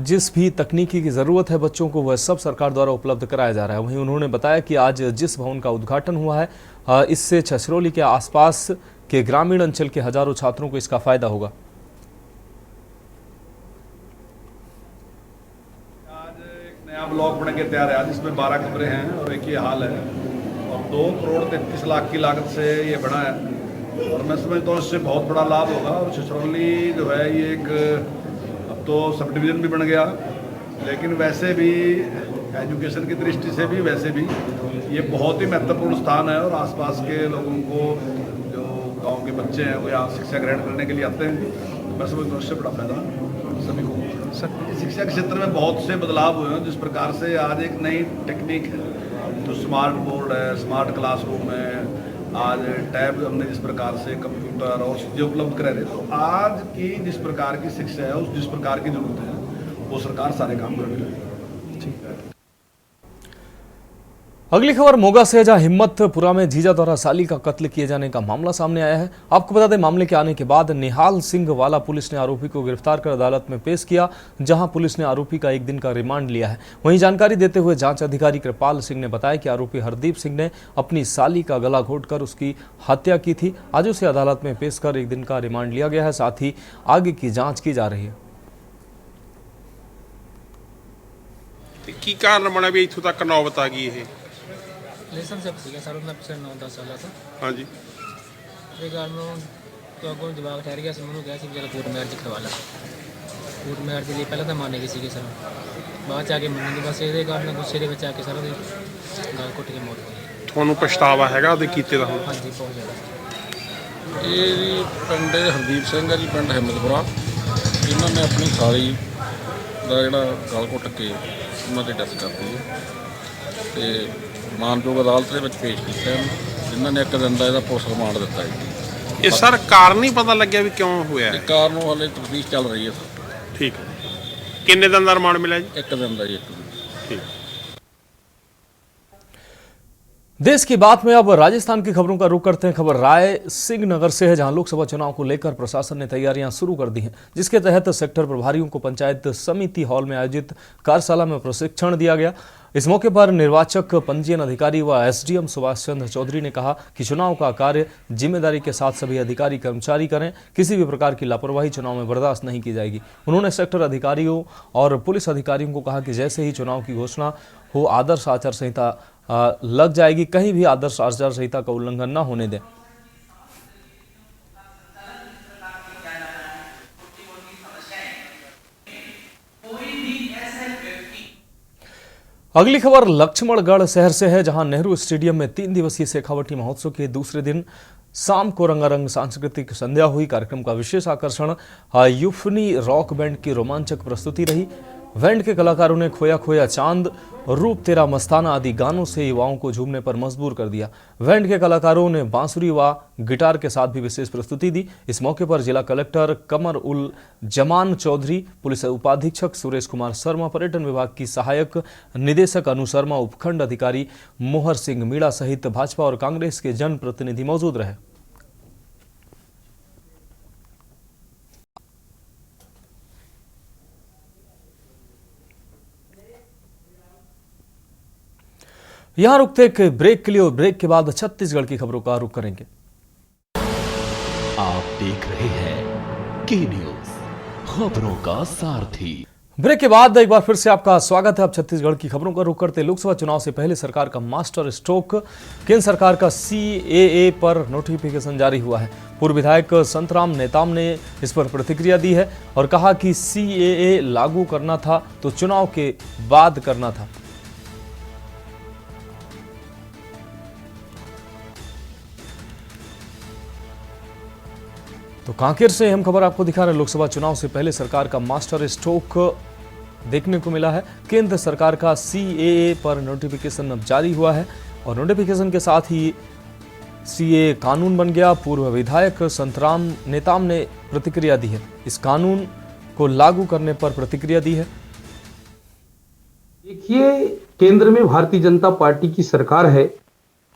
जिस भी तकनीकी की ज़रूरत है बच्चों को, वह सब सरकार द्वारा उपलब्ध कराया जा रहा है। वहीं उन्होंने बताया कि आज जिस भवन का उद्घाटन हुआ है, इससे छछरौली के आसपास के ग्रामीण अंचल के हजारों छात्रों को इसका फायदा होगा। आज एक नया ब्लॉक बन के तैयार है जिसमें 12 कमरे हैं और एक ये हाल है और 2 करोड़ 33 लाख की लागत से ये बना है और मैं समझता हूँ इससे बहुत बड़ा लाभ होगा। और छछरौली जो है ये एक अब तो सब डिवीज़न भी बन गया, लेकिन वैसे भी एजुकेशन की दृष्टि से भी वैसे भी ये बहुत ही महत्वपूर्ण स्थान है और आसपास के लोगों को, जो गांव के बच्चे हैं वो यहाँ शिक्षा ग्रहण करने के लिए आते हैं। मैं समझता हूँ इससे बड़ा फायदा सभी को। शिक्षा के क्षेत्र में बहुत से बदलाव हुए हैं। जिस प्रकार से आज एक नई टेक्निक है, जो स्मार्ट बोर्ड है, स्मार्ट क्लासरूम है, आज टैब हमने जिस प्रकार से कंप्यूटर और चीज़ें उपलब्ध करा रहे, तो आज की जिस प्रकार की शिक्षा है, उस जिस प्रकार की जरूरत है, वो सरकार सारे काम कर रही है। अगली खबर मोगा से, जहां हिम्मतपुरा में जीजा द्वारा साली का कत्ल किए जाने का मामला सामने आया है। आपको बता दें, मामले के आने के बाद निहाल सिंह वाला पुलिस ने आरोपी को गिरफ्तार कर अदालत में पेश किया, जहां पुलिस ने आरोपी का 1 दिन का रिमांड लिया है। वहीं जानकारी देते हुए जांच अधिकारी कृपाल सिंह ने बताया कि आरोपी हरदीप सिंह ने अपनी साली का गला घोंटकर उसकी हत्या की थी। आज उसे अदालत में पेश कर 1 दिन का रिमांड लिया गया है। साथ ही आगे की जाँच की जा रही है। की कारण बना भी इत्थों तक नौबत आ गई है। रिलेशनशिप सीगा सर ਉਹਨਾਂ ਪਿਛਲੇ 9-10 ਸਾਲਾਂ ਤੋਂ। ਹਾਂਜੀ ਇਹ ਗੱਲ ਨੂੰ ਤੋਂ ਅੱਗੋਂ ਜਵਾਬ ਠਹਿਰ ਗਿਆ ਸੀ, ਮੈਨੂੰ ਕਿਹਾ ਸੀ ਵੀ ਜਰਾ ਕੋਰਟ ਮੈਰਿਜ ਕਰਵਾ ਲਾ। ਕੋਰਟ ਮੈਰਿਜ ਦੇ ਲਈ ਪਹਿਲਾਂ ਤਾਂ ਮੰਨ ਗਏ ਸੀਗੇ ਸਰ, ਬਾਅਦ ਚ ਆ ਕੇ ਮੰਨਣ ਦੀ ਬਸ ਇਹਦੇ ਕਾਰਨ ਗੁੱਸੇ ਦੇ ਵਿੱਚ ਆ ਕੇ ਸਰ ਉਹਦੀ ਗਲ ਘੁੱਟ ਕੇ ਮੌਤ ਹੋਈ। ਤੁਹਾਨੂੰ ਪਛਤਾਵਾ ਹੈਗਾ ਉਹਦੇ ਕੀਤੇ ਦਾ? ਹੁਣ ਹਾਂਜੀ ਬਹੁਤ ਜ਼ਿਆਦਾ। ਇਹ ਜੀ ਪਿੰਡ ਹਰਦੀਪ ਸਿੰਘ ਹੈ ਜੀ, ਪਿੰਡ ਹਿੰਮਤਪੁਰਾ। ਇਹਨਾਂ ਨੇ ਆਪਣੀ ਸਾਲੀ ਦਾ ਜਿਹੜਾ ਗਲ ਘੁੱਟ ਕੇ ਉਹਨਾਂ ਦੀ ਡੈਥ ਕਰਤੀ ਹੈ ਤੇ ਮਾਨਯੋਗ ਅਦਾਲਤ ਦੇ ਵਿੱਚ ਪੇਸ਼ ਕੀਤਾ ਇਹਨੂੰ, ਜਿਨ੍ਹਾਂ ਨੇ 1 ਦਿਨ ਦਾ ਇਹਦਾ ਪੁਲਿਸ ਰਿਮਾਂਡ ਦਿੱਤਾ ਹੈ। ਇਹ ਸਰ ਕਾਰਨ ਨਹੀਂ ਪਤਾ ਲੱਗਿਆ ਵੀ ਕਿਉਂ ਹੋਇਆ ਹੈ? ਕਾਰਨ ਹਾਲੇ ਤਫਤੀਸ਼ ਚੱਲ ਰਹੀ ਹੈ ਸਰ। ਠੀਕ ਹੈ। ਕਿੰਨੇ ਦਿਨ ਦਾ ਰਿਮਾਂਡ ਮਿਲਿਆ ਜੀ? 1 ਦਿਨ ਦਾ ਜੀ। 1 ਦਿਨ। ਠੀਕ। देश की बात में अब राजस्थान की खबरों का रुख करते हैं। खबर राय सिंह नगर से है, जहां लोकसभा चुनाव को लेकर प्रशासन ने तैयारियां शुरू कर दी हैं, जिसके तहत सेक्टर प्रभारियों को पंचायत समिति हॉल में आयोजित कार्यशाला में प्रशिक्षण दिया गया। इस मौके पर निर्वाचक पंजीयन अधिकारी व एसडीएम सुभाष चंद्र चौधरी ने कहा कि चुनाव का कार्य जिम्मेदारी के साथ सभी अधिकारी कर्मचारी करें, किसी भी प्रकार की लापरवाही चुनाव में बर्दाश्त नहीं की जाएगी। उन्होंने सेक्टर अधिकारियों और पुलिस अधिकारियों को कहा कि जैसे ही चुनाव की घोषणा हो, आदर्श आचार संहिता लग जाएगी, कहीं भी आदर्श आचार संहिता का उल्लंघन न होने दें। अगली खबर लक्ष्मणगढ़ शहर से है, जहां नेहरू स्टेडियम में 3 दिवसीय शेखावटी महोत्सव के दूसरे दिन शाम को रंगारंग सांस्कृतिक संध्या हुई। कार्यक्रम का विशेष आकर्षण यूफनी रॉक बैंड की रोमांचक प्रस्तुति रही। बैंड के कलाकारों ने खोया खोया चांद, रूप तेरा मस्ताना आदि गानों से युवाओं को झूमने पर मजबूर कर दिया। बैंड के कलाकारों ने बांसुरी व गिटार के साथ भी विशेष प्रस्तुति दी। इस मौके पर जिला कलेक्टर कमर उल जमान चौधरी, पुलिस उपाधीक्षक सुरेश कुमार शर्मा, पर्यटन विभाग की सहायक निदेशक अनु शर्मा, उपखंड अधिकारी मोहर सिंह मीणा सहित भाजपा और कांग्रेस के जनप्रतिनिधि मौजूद रहे। यहां रुकते एक ब्रेक के लिए और ब्रेक के बाद छत्तीसगढ़ की खबरों का रुख करेंगे। आप देख रहे हैं के न्यूज, खबरों का सारथी। ब्रेक के बाद एक बार फिर से आपका स्वागत है। अब छत्तीसगढ़ की खबरों का रुख करते लोकसभा चुनाव से पहले सरकार का मास्टर स्ट्रोक, केंद्र सरकार का CAA पर नोटिफिकेशन जारी हुआ है। पूर्व विधायक संतराम नेताम ने इस पर प्रतिक्रिया दी है और कहा कि CAA लागू करना था तो चुनाव के बाद करना था। तो कांकेर से अहम खबर आपको दिखा रहे, लोकसभा चुनाव से पहले सरकार का मास्टर स्ट्रोक देखने को मिला है। केंद्र सरकार का CAA पर नोटिफिकेशन अब जारी हुआ है और नोटिफिकेशन के साथ ही CAA कानून बन गया। पूर्व विधायक संतराम नेताम ने प्रतिक्रिया दी है, इस कानून को लागू करने पर प्रतिक्रिया दी है। देखिए, केंद्र में भारतीय जनता पार्टी की सरकार है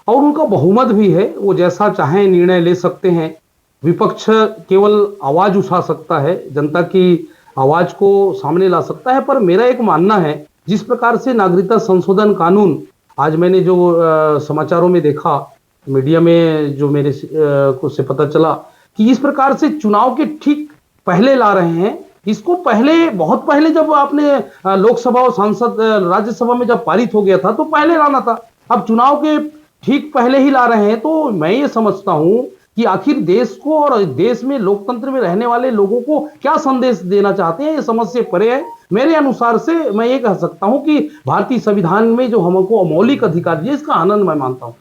और उनका बहुमत भी है, वो जैसा चाहे निर्णय ले सकते हैं। विपक्ष केवल आवाज उठा सकता है, जनता की आवाज को सामने ला सकता है। पर मेरा एक मानना है, जिस प्रकार से नागरिकता संशोधन कानून आज मैंने जो समाचारों में देखा, मीडिया में जो मेरे को से पता चला कि इस प्रकार से चुनाव के ठीक पहले ला रहे हैं। इसको पहले, बहुत पहले जब आपने लोकसभा और सांसद राज्यसभा में जब पारित हो गया था तो पहले लाना था। अब चुनाव के ठीक पहले ही ला रहे हैं। तो मैं ये समझता हूं कि आखिर देश को और देश में लोकतंत्र में रहने वाले लोगों को क्या संदेश देना चाहते हैं, ये समझ से परे है। मेरे अनुसार से मैं ये कह सकता हूं कि भारतीय संविधान में जो हमको मौलिक अधिकार दिए, इसका आनंद मैं मानता हूं।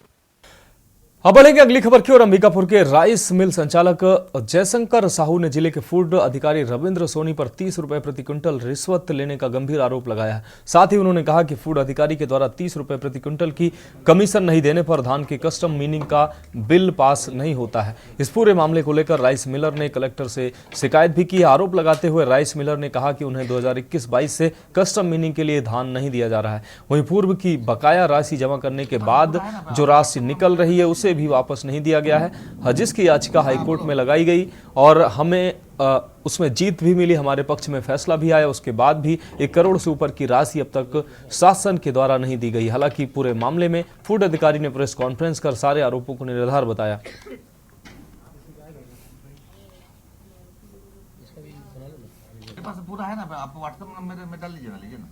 अब बढ़ेंगे अगली खबर की ओर। अंबिकापुर के राइस मिल संचालक जयशंकर साहू ने जिले के फूड अधिकारी रविंद्र सोनी पर 30 रुपए प्रति क्विंटल रिश्वत लेने का गंभीर आरोप लगाया है। साथ ही उन्होंने कहा कि फूड अधिकारी के द्वारा 30 रुपए प्रति क्विंटल की कमीशन नहीं देने पर धान की कस्टम मीनिंग का बिल पास नहीं होता है। इस पूरे मामले को लेकर राइस मिलर ने कलेक्टर से शिकायत भी की। आरोप लगाते हुए राइस मिलर ने कहा कि उन्हें 2021-22 से कस्टम मीनिंग के लिए धान नहीं दिया जा रहा है। वहीं पूर्व की बकाया राशि जमा करने के बाद जो राशि निकल रही है उसे भी वापस नहीं दिया गया है, जिसकी याचिका हाईकोर्ट में लगाई गई और हमें उसमें जीत भी मिली, हमारे पक्ष में फैसला भी आया। उसके बाद भी 1 करोड़ से ऊपर की राशि अब तक शासन के द्वारा नहीं दी गई। हालांकि पूरे मामले में फूड अधिकारी ने प्रेस कॉन्फ्रेंस कर सारे आरोपों को निराधार बताया। पूरा है ना, आप व्हाट्सएप नंबर में डाल लीजिए ना,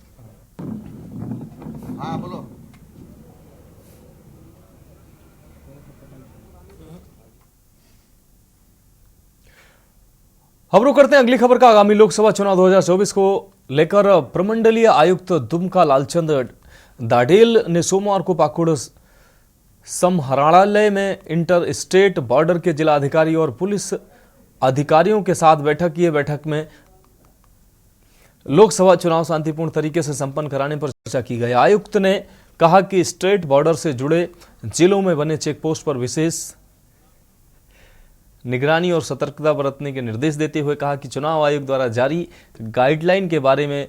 हाँ बोलो। अब रुक करते हैं अगली खबर का। आगामी लोकसभा चुनाव 2024 को लेकर प्रमंडलीय आयुक्त दुमका लालचंद दाडेल ने सोमवार को पाकुड़ समहरणालय में इंटर स्टेट बॉर्डर के जिला अधिकारी और पुलिस अधिकारियों के साथ बैठक की। बैठक में लोकसभा चुनाव शांतिपूर्ण तरीके से संपन्न कराने पर चर्चा की गई। आयुक्त ने कहा कि स्टेट बॉर्डर से जुड़े जिलों में बने चेक पोस्ट पर विशेष निगरानी और सतर्कता बरतने के निर्देश देते हुए कहा कि चुनाव आयोग द्वारा जारी गाइडलाइन के बारे में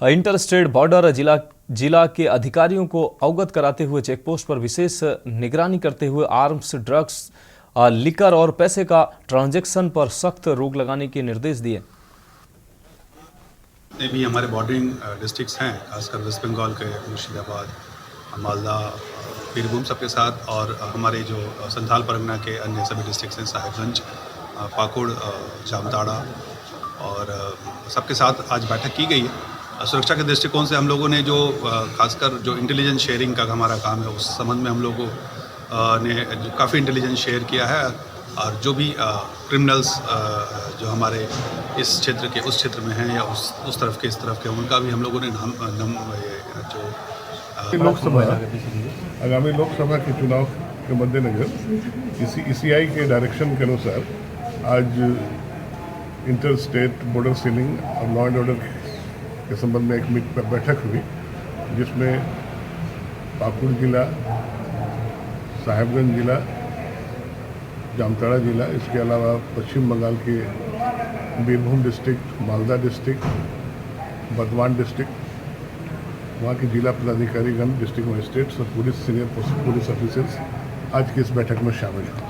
इंटर स्टेट बॉर्डर जिला के अधिकारियों को अवगत कराते हुए चेकपोस्ट पर विशेष निगरानी करते हुए आर्म्स, ड्रग्स, लिकर और पैसे का ट्रांजैक्शन पर सख्त रोक लगाने के निर्देश दिए। भी हमारे बॉर्डरिंग डिस्ट्रिक्ट्स हैं, खासकर वेस्ट बंगाल के मुर्शिदाबाद, मालदा, बीरभूम सबके साथ, और हमारे जो संथाल परगना के अन्य सभी डिस्ट्रिक्ट्स हैं, साहिबगंज, पाकुड़, जामताड़ा, और सबके साथ आज बैठक की गई है। सुरक्षा के दृष्टिकोण से हम लोगों ने जो खासकर जो इंटेलिजेंस शेयरिंग का हमारा काम है उस संबंध में हम लोगों ने काफ़ी इंटेलिजेंस शेयर किया है और जो भी क्रिमिनल्स जो हमारे इस क्षेत्र के उस क्षेत्र में हैं या उस तरफ के इस तरफ के उनका भी हम लोगों ने आगामी लोकसभा के चुनाव के मद्देनजर ECI के डायरेक्शन के अनुसार आज इंटर स्टेट बॉर्डर सीलिंग और लॉ एंड ऑर्डर के संबंध में एक बैठक हुई जिसमें पाकुड़ जिला, साहेबगंज जिला, जामताड़ा जिला, इसके अलावा पश्चिम बंगाल के Birbhum district, Malda district, Bardhaman district, वहाँ के जिला पदाधिकारीगण, डिस्ट्रिक्ट मजिस्ट्रेट्स और पुलिस सीनियर पुलिस ऑफिसर्स आज की इस बैठक में शामिल हुए।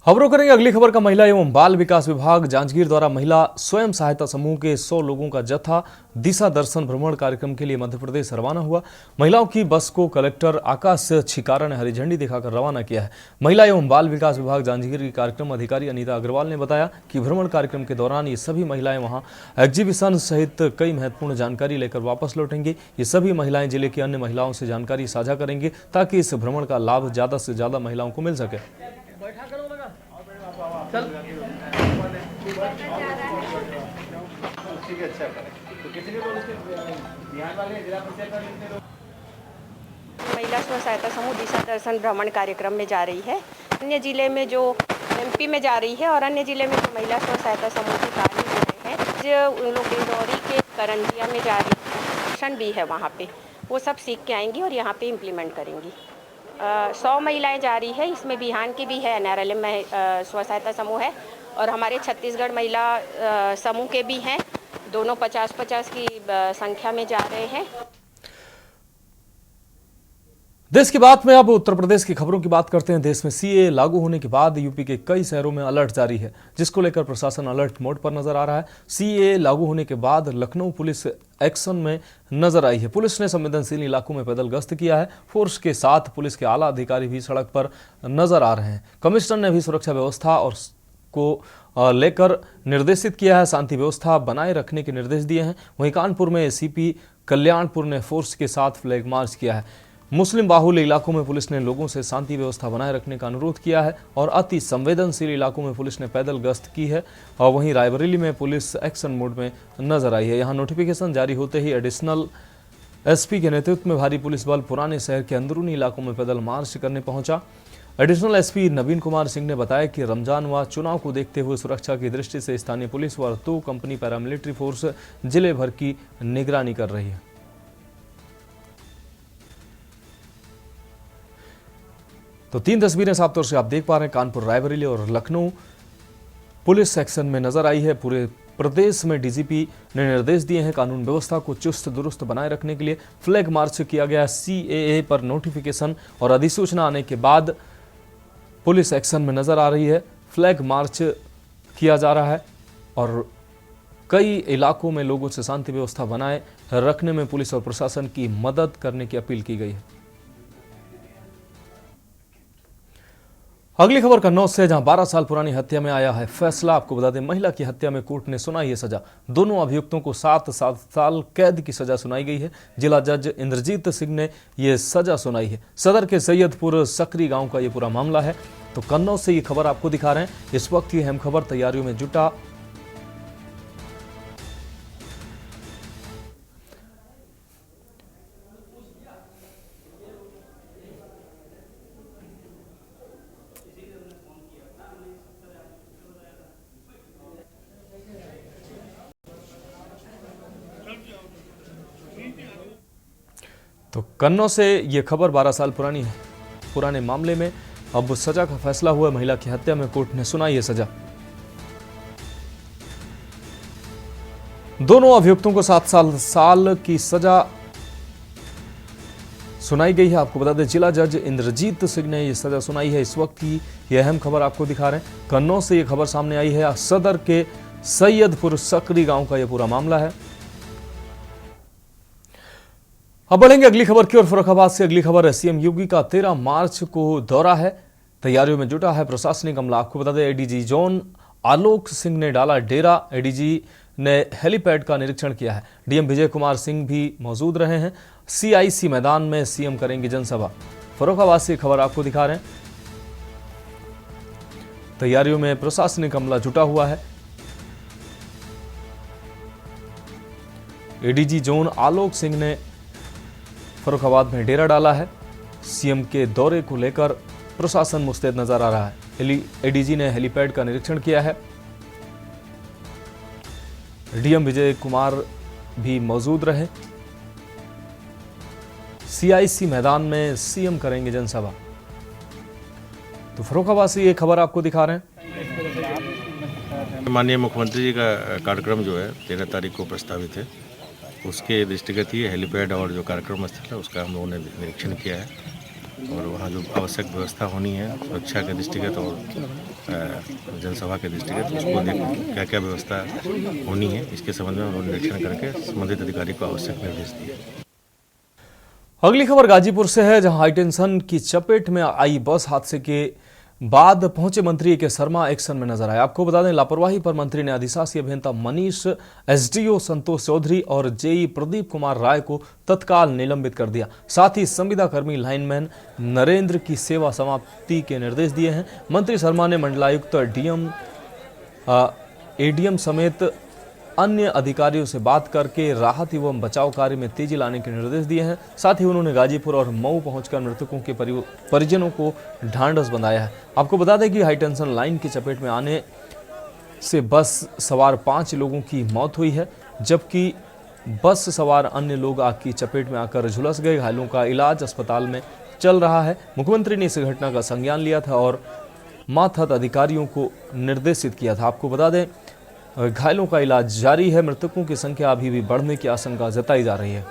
खबरों करेंगे अगली खबर का। महिला एवं बाल विकास विभाग जांजगीर द्वारा महिला स्वयं सहायता समूह के 100 लोगों का जत्था दिशा दर्शन भ्रमण कार्यक्रम के लिए मध्य प्रदेश रवाना हुआ। महिलाओं की बस को कलेक्टर आकाश छिकारा ने हरी झंडी दिखाकर रवाना किया है। महिला एवं बाल विकास विभाग जांजगीर की कार्यक्रम अधिकारी अनीता अग्रवाल ने बताया कि भ्रमण कार्यक्रम के दौरान ये सभी महिलाएं वहां एग्जीबिशन सहित कई महत्वपूर्ण जानकारी लेकर वापस लौटेंगी। ये सभी महिलाएं जिले की अन्य महिलाओं से जानकारी साझा करेंगे ताकि इस भ्रमण का लाभ ज्यादा से ज्यादा महिलाओं को मिल सके। महिला स्व सहायता समूह दिशा दर्शन भ्रमण कार्यक्रम में जा रही है। अन्य जिले में जो MP में जा रही है और अन्य जिले में जो महिला स्व सहायता समूह की कार्य हो रहे हैं, जो उन लोग डिंडौरी के करंजिया में जा रही है, भी है वहाँ पे, वो सब सीख के आएंगी और यहाँ पे इम्प्लीमेंट करेंगी। 100 महिलाएं जा रही है, इसमें बिहान की भी है, NRLM में स्व सहायता समूह है और हमारे छत्तीसगढ़ महिला समूह के भी हैं। दोनों 50-50 की संख्या में जा रहे हैं। देश की बात में अब उत्तर प्रदेश की खबरों की बात करते हैं। देश में CAA लागू होने के बाद यूपी के कई शहरों में अलर्ट जारी है, जिसको लेकर प्रशासन अलर्ट मोड पर नजर आ रहा है। CAA लागू होने के बाद लखनऊ पुलिस एक्शन में नजर आई है। पुलिस ने संवेदनशील इलाकों में पैदल गश्त किया है। फोर्स के साथ पुलिस के आला अधिकारी भी सड़क पर नजर आ रहे हैं। कमिश्नर ने भी सुरक्षा व्यवस्था और को लेकर निर्देशित किया है, शांति व्यवस्था बनाए रखने के निर्देश दिए हैं। वहीं कानपुर में ACP कल्याणपुर ने फोर्स के साथ फ्लैग मार्च किया है। मुस्लिम बाहुल्य इलाकों में पुलिस ने लोगों से शांति व्यवस्था बनाए रखने का अनुरोध किया है और अति संवेदनशील इलाकों में पुलिस ने पैदल गश्त की है। और वहीं रायबरेली में पुलिस एक्शन मोड में नजर आई है। यहां नोटिफिकेशन जारी होते ही एडिशनल SP के नेतृत्व में भारी पुलिस बल पुराने शहर के अंदरूनी इलाकों में पैदल मार्च करने पहुंचा। एडिशनल SP नवीन कुमार सिंह ने बताया कि रमजान व चुनाव को देखते हुए सुरक्षा की दृष्टि से स्थानीय पुलिस व 2 कंपनी पैरामिलिट्री फोर्स जिले भर की निगरानी कर रही है। तो 3 तस्वीरें साफ तौर से आप देख पा रहे हैं। कानपुर, रायबरेली और लखनऊ पुलिस सेक्शन में नजर आई है। पूरे प्रदेश में DGP ने निर्देश दिए हैं कानून व्यवस्था को चुस्त दुरुस्त बनाए रखने के लिए। फ्लैग मार्च किया गया। CAA पर नोटिफिकेशन और अधिसूचना आने के बाद पुलिस एक्शन में नजर आ रही है। फ्लैग मार्च किया जा रहा है और कई इलाकों में लोगों से शांति व्यवस्था बनाए रखने में पुलिस और प्रशासन की मदद करने की अपील की गई है। अगली खबर कन्नौज से, जहां 12 साल पुरानी हत्या में आया है फैसला। आपको बता दें, महिला की हत्या में कोर्ट ने सुनाई है सजा। दोनों अभियुक्तों को 7 साल कैद की सजा सुनाई गई है। जिला जज इंद्रजीत सिंह ने यह सजा सुनाई है। सदर के सैयदपुर सकरी गांव का यह पूरा मामला है। तो कन्नौज से ये खबर आपको दिखा रहे हैं। इस वक्त ये अहम खबर तैयारियों में जुटा तो कन्नौज से ये खबर 12 साल पुरानी है। पुराने मामले में अब सजा का फैसला हुआ। महिला की हत्या में कोर्ट ने सुनाई है सजा। दोनों अभियुक्तों को 7 साल की सजा सुनाई गई है। आपको बता दें, जिला जज इंद्रजीत सिंह ने यह सजा सुनाई है। इस वक्त की यह अहम खबर आपको दिखा रहे हैं। कन्नौज से यह खबर सामने आई है। सदर के सैयदपुर सकरी गांव का यह पूरा मामला है। अब बढ़ेंगे अगली खबर की ओर। फर्रुखाबाद से अगली खबर है। CM योगी का 13 मार्च को दौरा है। तैयारियों में जुटा है प्रशासनिक अमला। आपको बता दें, ADG जोन आलोक सिंह ने डाला डेरा। एडीजी ने हेलीपैड का निरीक्षण किया है। डीएम विजय कुमार सिंह भी मौजूद रहे हैं। सीआईसी मैदान में सीएम करेंगे जनसभा। फर्रुखाबाद से खबर आपको दिखा रहे हैं। तैयारियों में प्रशासनिक अमला जुटा हुआ है। एडीजी जोन आलोक सिंह ने फर्रुखाबाद में डेरा डाला है। सीएम के दौरे को लेकर प्रशासन मुस्तैद नजर आ रहा है। एडीजी ने हेलीपैड का निरीक्षण किया है। डीएम विजय कुमार भी मौजूद रहे। सीआईसी मैदान में सीएम करेंगे जनसभा। तो फर्रुखाबाद से ये खबर आपको दिखा रहे हैं। माननीय मुख्यमंत्री जी का कार्यक्रम जो है 13 तारीख को प्रस्तावित है, उसके दृष्टिगत ही हेलीपैड और जो कार्यक्रम स्थल है उसका हम लोगों ने निरीक्षण किया है और वहाँ जो आवश्यक व्यवस्था होनी है सुरक्षा के दृष्टिगत और जनसभा के दृष्टिगत उसको देख क्या क्या व्यवस्था होनी है इसके संबंध में उन्होंने निरीक्षण करके संबंधित अधिकारी को आवश्यक निर्देश दिए। अगली खबर गाजीपुर से है, जहां हाईटेंशन की चपेट में आई बस हादसे के बाद पहुंचे मंत्री के शर्मा एक्शन में नजर आए। आपको बता दें, लापरवाही पर मंत्री ने अधिशासी अभियंता मनीष, एसडीओ संतोष चौधरी और जेई प्रदीप कुमार राय को तत्काल निलंबित कर दिया। साथ ही संविदा कर्मी लाइनमैन नरेंद्र की सेवा समाप्ति के निर्देश दिए हैं। मंत्री शर्मा ने मंडलायुक्त, डीएम, एडीएम समेत अन्य अधिकारियों से बात करके राहत एवं बचाव कार्य में तेजी लाने के निर्देश दिए हैं। साथ ही उन्होंने गाजीपुर और मऊ पहुंचकर मृतकों के परिजनों को ढांढस बंधाया है। आपको बता दें कि हाईटेंशन लाइन की चपेट में आने से बस सवार 5 लोगों की मौत हुई है, जबकि बस सवार अन्य लोग आग की चपेट में आकर झुलस गए। घायलों का इलाज अस्पताल में चल रहा है। मुख्यमंत्री ने इस घटना का संज्ञान लिया था और मातहत अधिकारियों को निर्देशित किया था। आपको बता दें, घायलों का इलाज जारी है। मृतकों की संख्या अभी भी बढ़ने की आशंका जताई जा रही है।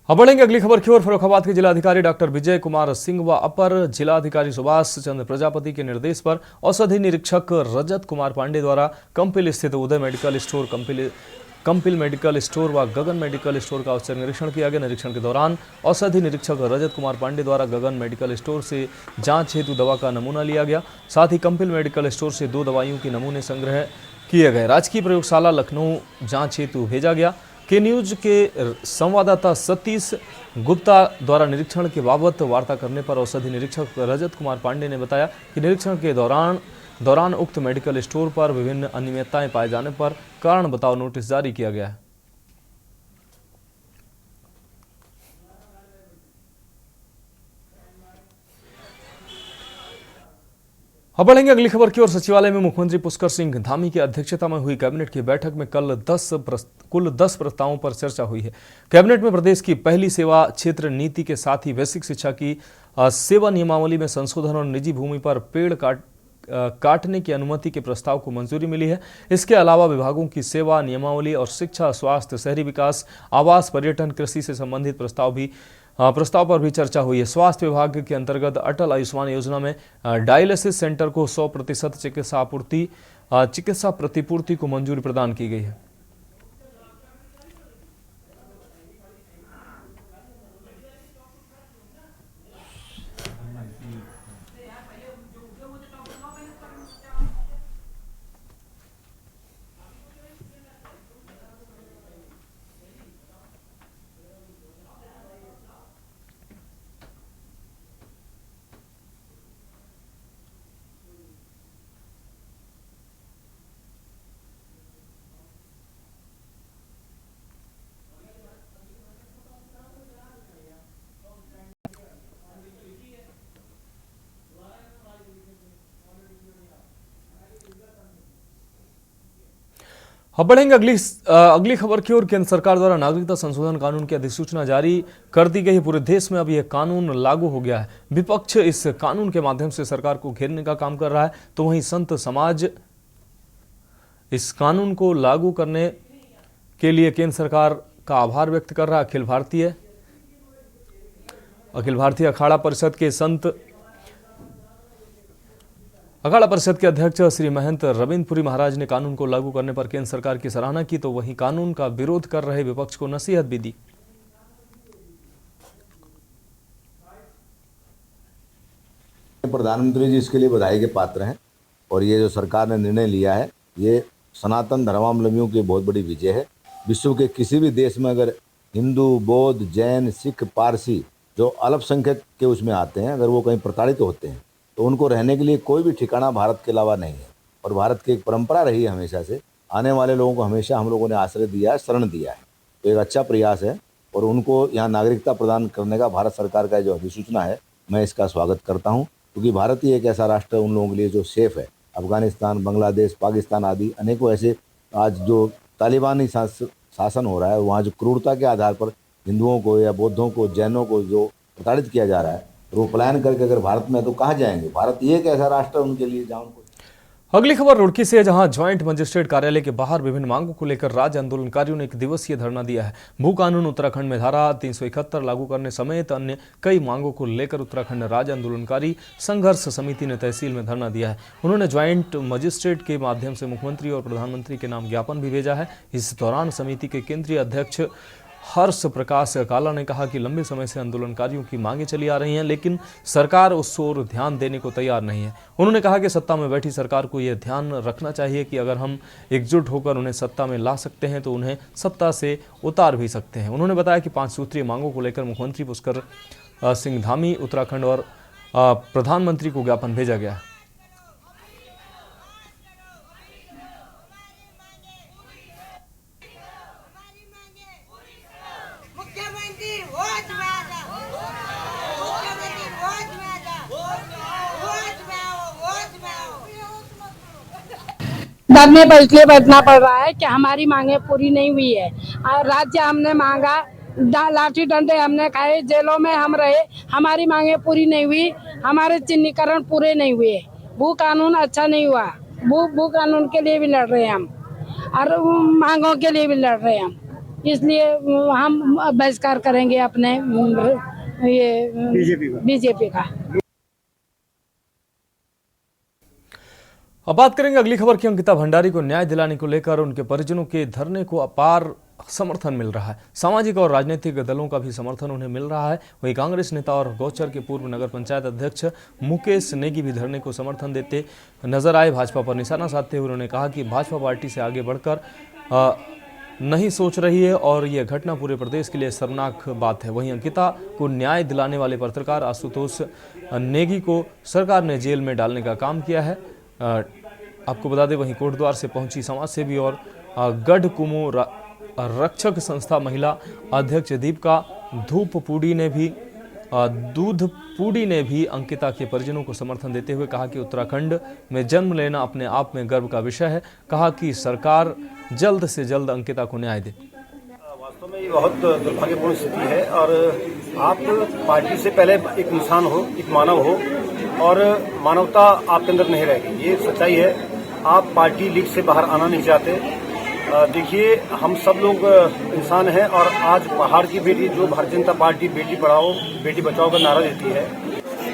अब बढ़ेंगे अगली खबर की ओर। फर्रुखाबाद के जिलाधिकारी डॉक्टर विजय कुमार सिंह व अपर जिलाधिकारी सुभाष चंद्र प्रजापति के निर्देश पर औषधि निरीक्षक रजत कुमार पांडे द्वारा कंपिल स्थित Uday medical store, Kampil medical store व गगन मेडिकल स्टोर का औचक निरीक्षण किया गया। निरीक्षण के दौरान औषधि निरीक्षक रजत कुमार पांडे द्वारा गगन मेडिकल स्टोर से जांच हेतु दवा का नमूना लिया गया। साथ ही कंपिल मेडिकल स्टोर से 2 दवाइयों के नमूने संग्रह किए गए। राजकीय प्रयोगशाला लखनऊ जांच हेतु भेजा गया। के न्यूज के संवाददाता सतीश गुप्ता द्वारा निरीक्षण के बाबत वार्ता करने पर औषधि निरीक्षक रजत कुमार पांडे ने बताया कि निरीक्षण के दौरान उक्त मेडिकल स्टोर पर विभिन्न अनियमितताएं पाए जाने पर कारण बताओ नोटिस जारी किया गया है। अब बढ़ेंगे अगली खबर की ओर। सचिवालय में मुख्यमंत्री पुष्कर सिंह धामी की अध्यक्षता में हुई कैबिनेट की बैठक में कल कुल 10 प्रस्तावों पर चर्चा हुई है। कैबिनेट में प्रदेश की पहली सेवा क्षेत्र नीति के साथ ही बेसिक शिक्षा की सेवा नियमावली में संशोधन और निजी भूमि पर पेड़ काटने की अनुमति के प्रस्ताव को मंजूरी मिली है। इसके अलावा विभागों की सेवा नियमावली और शिक्षा, स्वास्थ्य, शहरी विकास, आवास, पर्यटन, कृषि से संबंधित प्रस्ताव पर भी चर्चा हुई है। स्वास्थ्य विभाग के अंतर्गत अटल आयुष्मान योजना में डायलिसिस सेंटर को 100% चिकित्सा प्रतिपूर्ति को मंजूरी प्रदान की गई है। अब बढ़ेंगे अगली खबर की ओर। केंद्र सरकार द्वारा नागरिकता संशोधन कानून की अधिसूचना जारी कर दी गई है। पूरे देश में अब यह कानून लागू हो गया है। विपक्ष इस कानून के माध्यम से सरकार को घेरने का काम कर रहा है, तो वहीं संत समाज इस कानून को लागू करने के लिए केंद्र सरकार का आभार व्यक्त कर रहा है। अखिल भारतीय अखाड़ा परिषद के अध्यक्ष श्री महंत रविंद्रपुरी महाराज ने कानून को लागू करने पर केंद्र सरकार की सराहना की, तो वहीं कानून का विरोध कर रहे विपक्ष को नसीहत भी दी। प्रधानमंत्री जी इसके लिए बधाई के पात्र हैं और ये जो सरकार ने निर्णय लिया है ये सनातन धर्मावलंबियों की बहुत बड़ी विजय है। विश्व के किसी भी देश में अगर हिंदू, बौद्ध, जैन, सिख, पारसी जो अल्पसंख्यक के उसमें आते हैं, अगर वो कहीं प्रताड़ित होते हैं तो उनको रहने के लिए कोई भी ठिकाना भारत के अलावा नहीं है। और भारत की एक परंपरा रही है हमेशा से, आने वाले लोगों को हमेशा हम लोगों ने आश्रय दिया है, शरण दिया है। तो एक अच्छा प्रयास है और उनको यहाँ नागरिकता प्रदान करने का भारत सरकार का जो अधिसूचना है, मैं इसका स्वागत करता हूँ, क्योंकि भारत ही एक ऐसा राष्ट्र उन लोगों के लिए जो सेफ है। अफगानिस्तान, बांग्लादेश, पाकिस्तान आदि अनेकों ऐसे आज जो तालिबानी शासन हो रहा है, वहाँ जो क्रूरता के आधार पर हिंदुओं को या बौद्धों को, जैनों को जो प्रताड़ित किया जा रहा है, तो वो पलायन करके अगर भारत में तो कहाँ जाएंगे। भारत ये एक ऐसा राष्ट्र है उनके लिए जहाँ उनको। अगली खबर रुड़की से, जहां ज्वाइंट मजिस्ट्रेट कार्यालय के बाहर विभिन्न मांगों को लेकर राज्य आंदोलनकारियों ने एक दिवसीय धरना दिया है। भू कानून उत्तराखंड में धारा 371 लागू करने समेत अन्य कई मांगों को लेकर उत्तराखंड राज्य आंदोलनकारी संघर्ष समिति ने तहसील में धरना दिया है। उन्होंने ज्वाइंट मजिस्ट्रेट के माध्यम से मुख्यमंत्री और प्रधानमंत्री के नाम ज्ञापन भी भेजा है। इस दौरान समिति के केंद्रीय अध्यक्ष हर्ष प्रकाश काला ने कहा कि लंबे समय से आंदोलनकारियों की मांगें चली आ रही हैं, लेकिन सरकार उस ओर ध्यान देने को तैयार नहीं है। उन्होंने कहा कि सत्ता में बैठी सरकार को यह ध्यान रखना चाहिए कि अगर हम एकजुट होकर उन्हें सत्ता में ला सकते हैं तो उन्हें सत्ता से उतार भी सकते हैं। उन्होंने बताया कि 5 सूत्रीय मांगों को लेकर मुख्यमंत्री पुष्कर सिंह धामी, उत्तराखंड और प्रधानमंत्री को ज्ञापन भेजा गया है। डरने पर इसलिए बैठना पड़ रहा है कि हमारी मांगे पूरी नहीं हुई है। राज्य हमने मांगा, लाठी डंडे हमने खाए, जेलों में हम रहे, हमारी मांगे पूरी नहीं हुई, हमारे चिन्हीकरण पूरे नहीं हुए, भू कानून अच्छा नहीं हुआ। भू कानून के लिए भी लड़ रहे हैं हम और मांगों के लिए भी लड़ रहे हैं हम, इसलिए हम बहिष्कार करेंगे अपने ये बीजेपी का। अब बात करेंगे अगली खबर की। अंकिता भंडारी को न्याय दिलाने को लेकर उनके परिजनों के धरने को अपार समर्थन मिल रहा है। सामाजिक और राजनीतिक दलों का भी समर्थन उन्हें मिल रहा है। वहीं कांग्रेस नेता और गौचर के पूर्व नगर पंचायत अध्यक्ष मुकेश नेगी भी धरने को समर्थन देते नजर आए। भाजपा पर निशाना साधते हुए उन्होंने कहा कि भाजपा पार्टी से आगे बढ़कर नहीं सोच रही है और यह घटना पूरे प्रदेश के लिए शर्मनाक बात है। वहीं अंकिता को न्याय दिलाने वाले पत्रकार आशुतोष नेगी को सरकार ने जेल में डालने का काम किया है। आपको बता दें, वहीं कोटद्वार से पहुंची समाजसेवी और गढ़ कुमो रक्षक संस्था महिला अध्यक्ष दीपिका दूधपूड़ी ने भी अंकिता के परिजनों को समर्थन देते हुए कहा कि उत्तराखंड में जन्म लेना अपने आप में गर्व का विषय है। कहा कि सरकार जल्द से जल्द अंकिता को न्याय दे। वास्तव में ये बहुत दुर्भाग्यपूर्ण स्थिति है और आप पार्टी से पहले एक इंसान हो, एक मानव हो और मानवता आपके अंदर नहीं रहेगी, ये सच्चाई है। आप पार्टी लीग से बाहर आना नहीं चाहते। देखिए, हम सब लोग इंसान हैं और आज पहाड़ की बेटी जो भारतीय जनता पार्टी बेटी पढ़ाओ बेटी बचाओ का नारा देती है,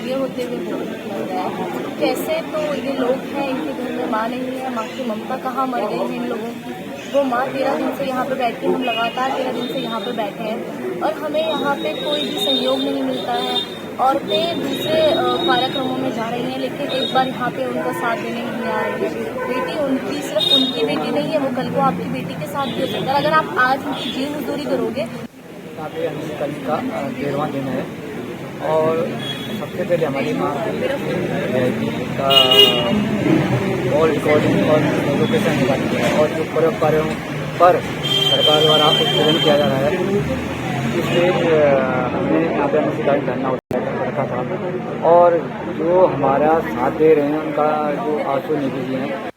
ये होते हुए कैसे तो ये लोग हैं, इनके घर में माँ नहीं है, माँ की ममता कहाँ मर गई है इन लोगों की। वो माँ 13 दिन से यहाँ पे बैठी, हम लगातार 13 दिन से यहाँ पे बैठे हैं और हमें यहाँ पे कोई भी सहयोग नहीं मिलता है। औरतें दूसरे कार्यक्रमों में जा रही हैं लेकिन एक बार यहाँ पे उनका साथ देने नहीं आ रही है। बेटी उनकी सिर्फ उनकी बेटी नहीं है, वो कल को आपकी बेटी के साथ भी हो सकता है। अगर आप आज उनकी जीव मजदूरी करोगे। कल का 13वां दिन है और सबसे पहले हमारी माँ का कॉल रिकॉर्डिंग और लोकेशन निकालती है और जो परोपकारों पर सरकार द्वारा उत्पीड़न किया जा रहा है, इसलिए हमने यहाँ पे अनिश्चितकालीन धरना रखा था और जो हमारा साथ दे रहे हैं उनका जो आंसू नेगी जी हैं।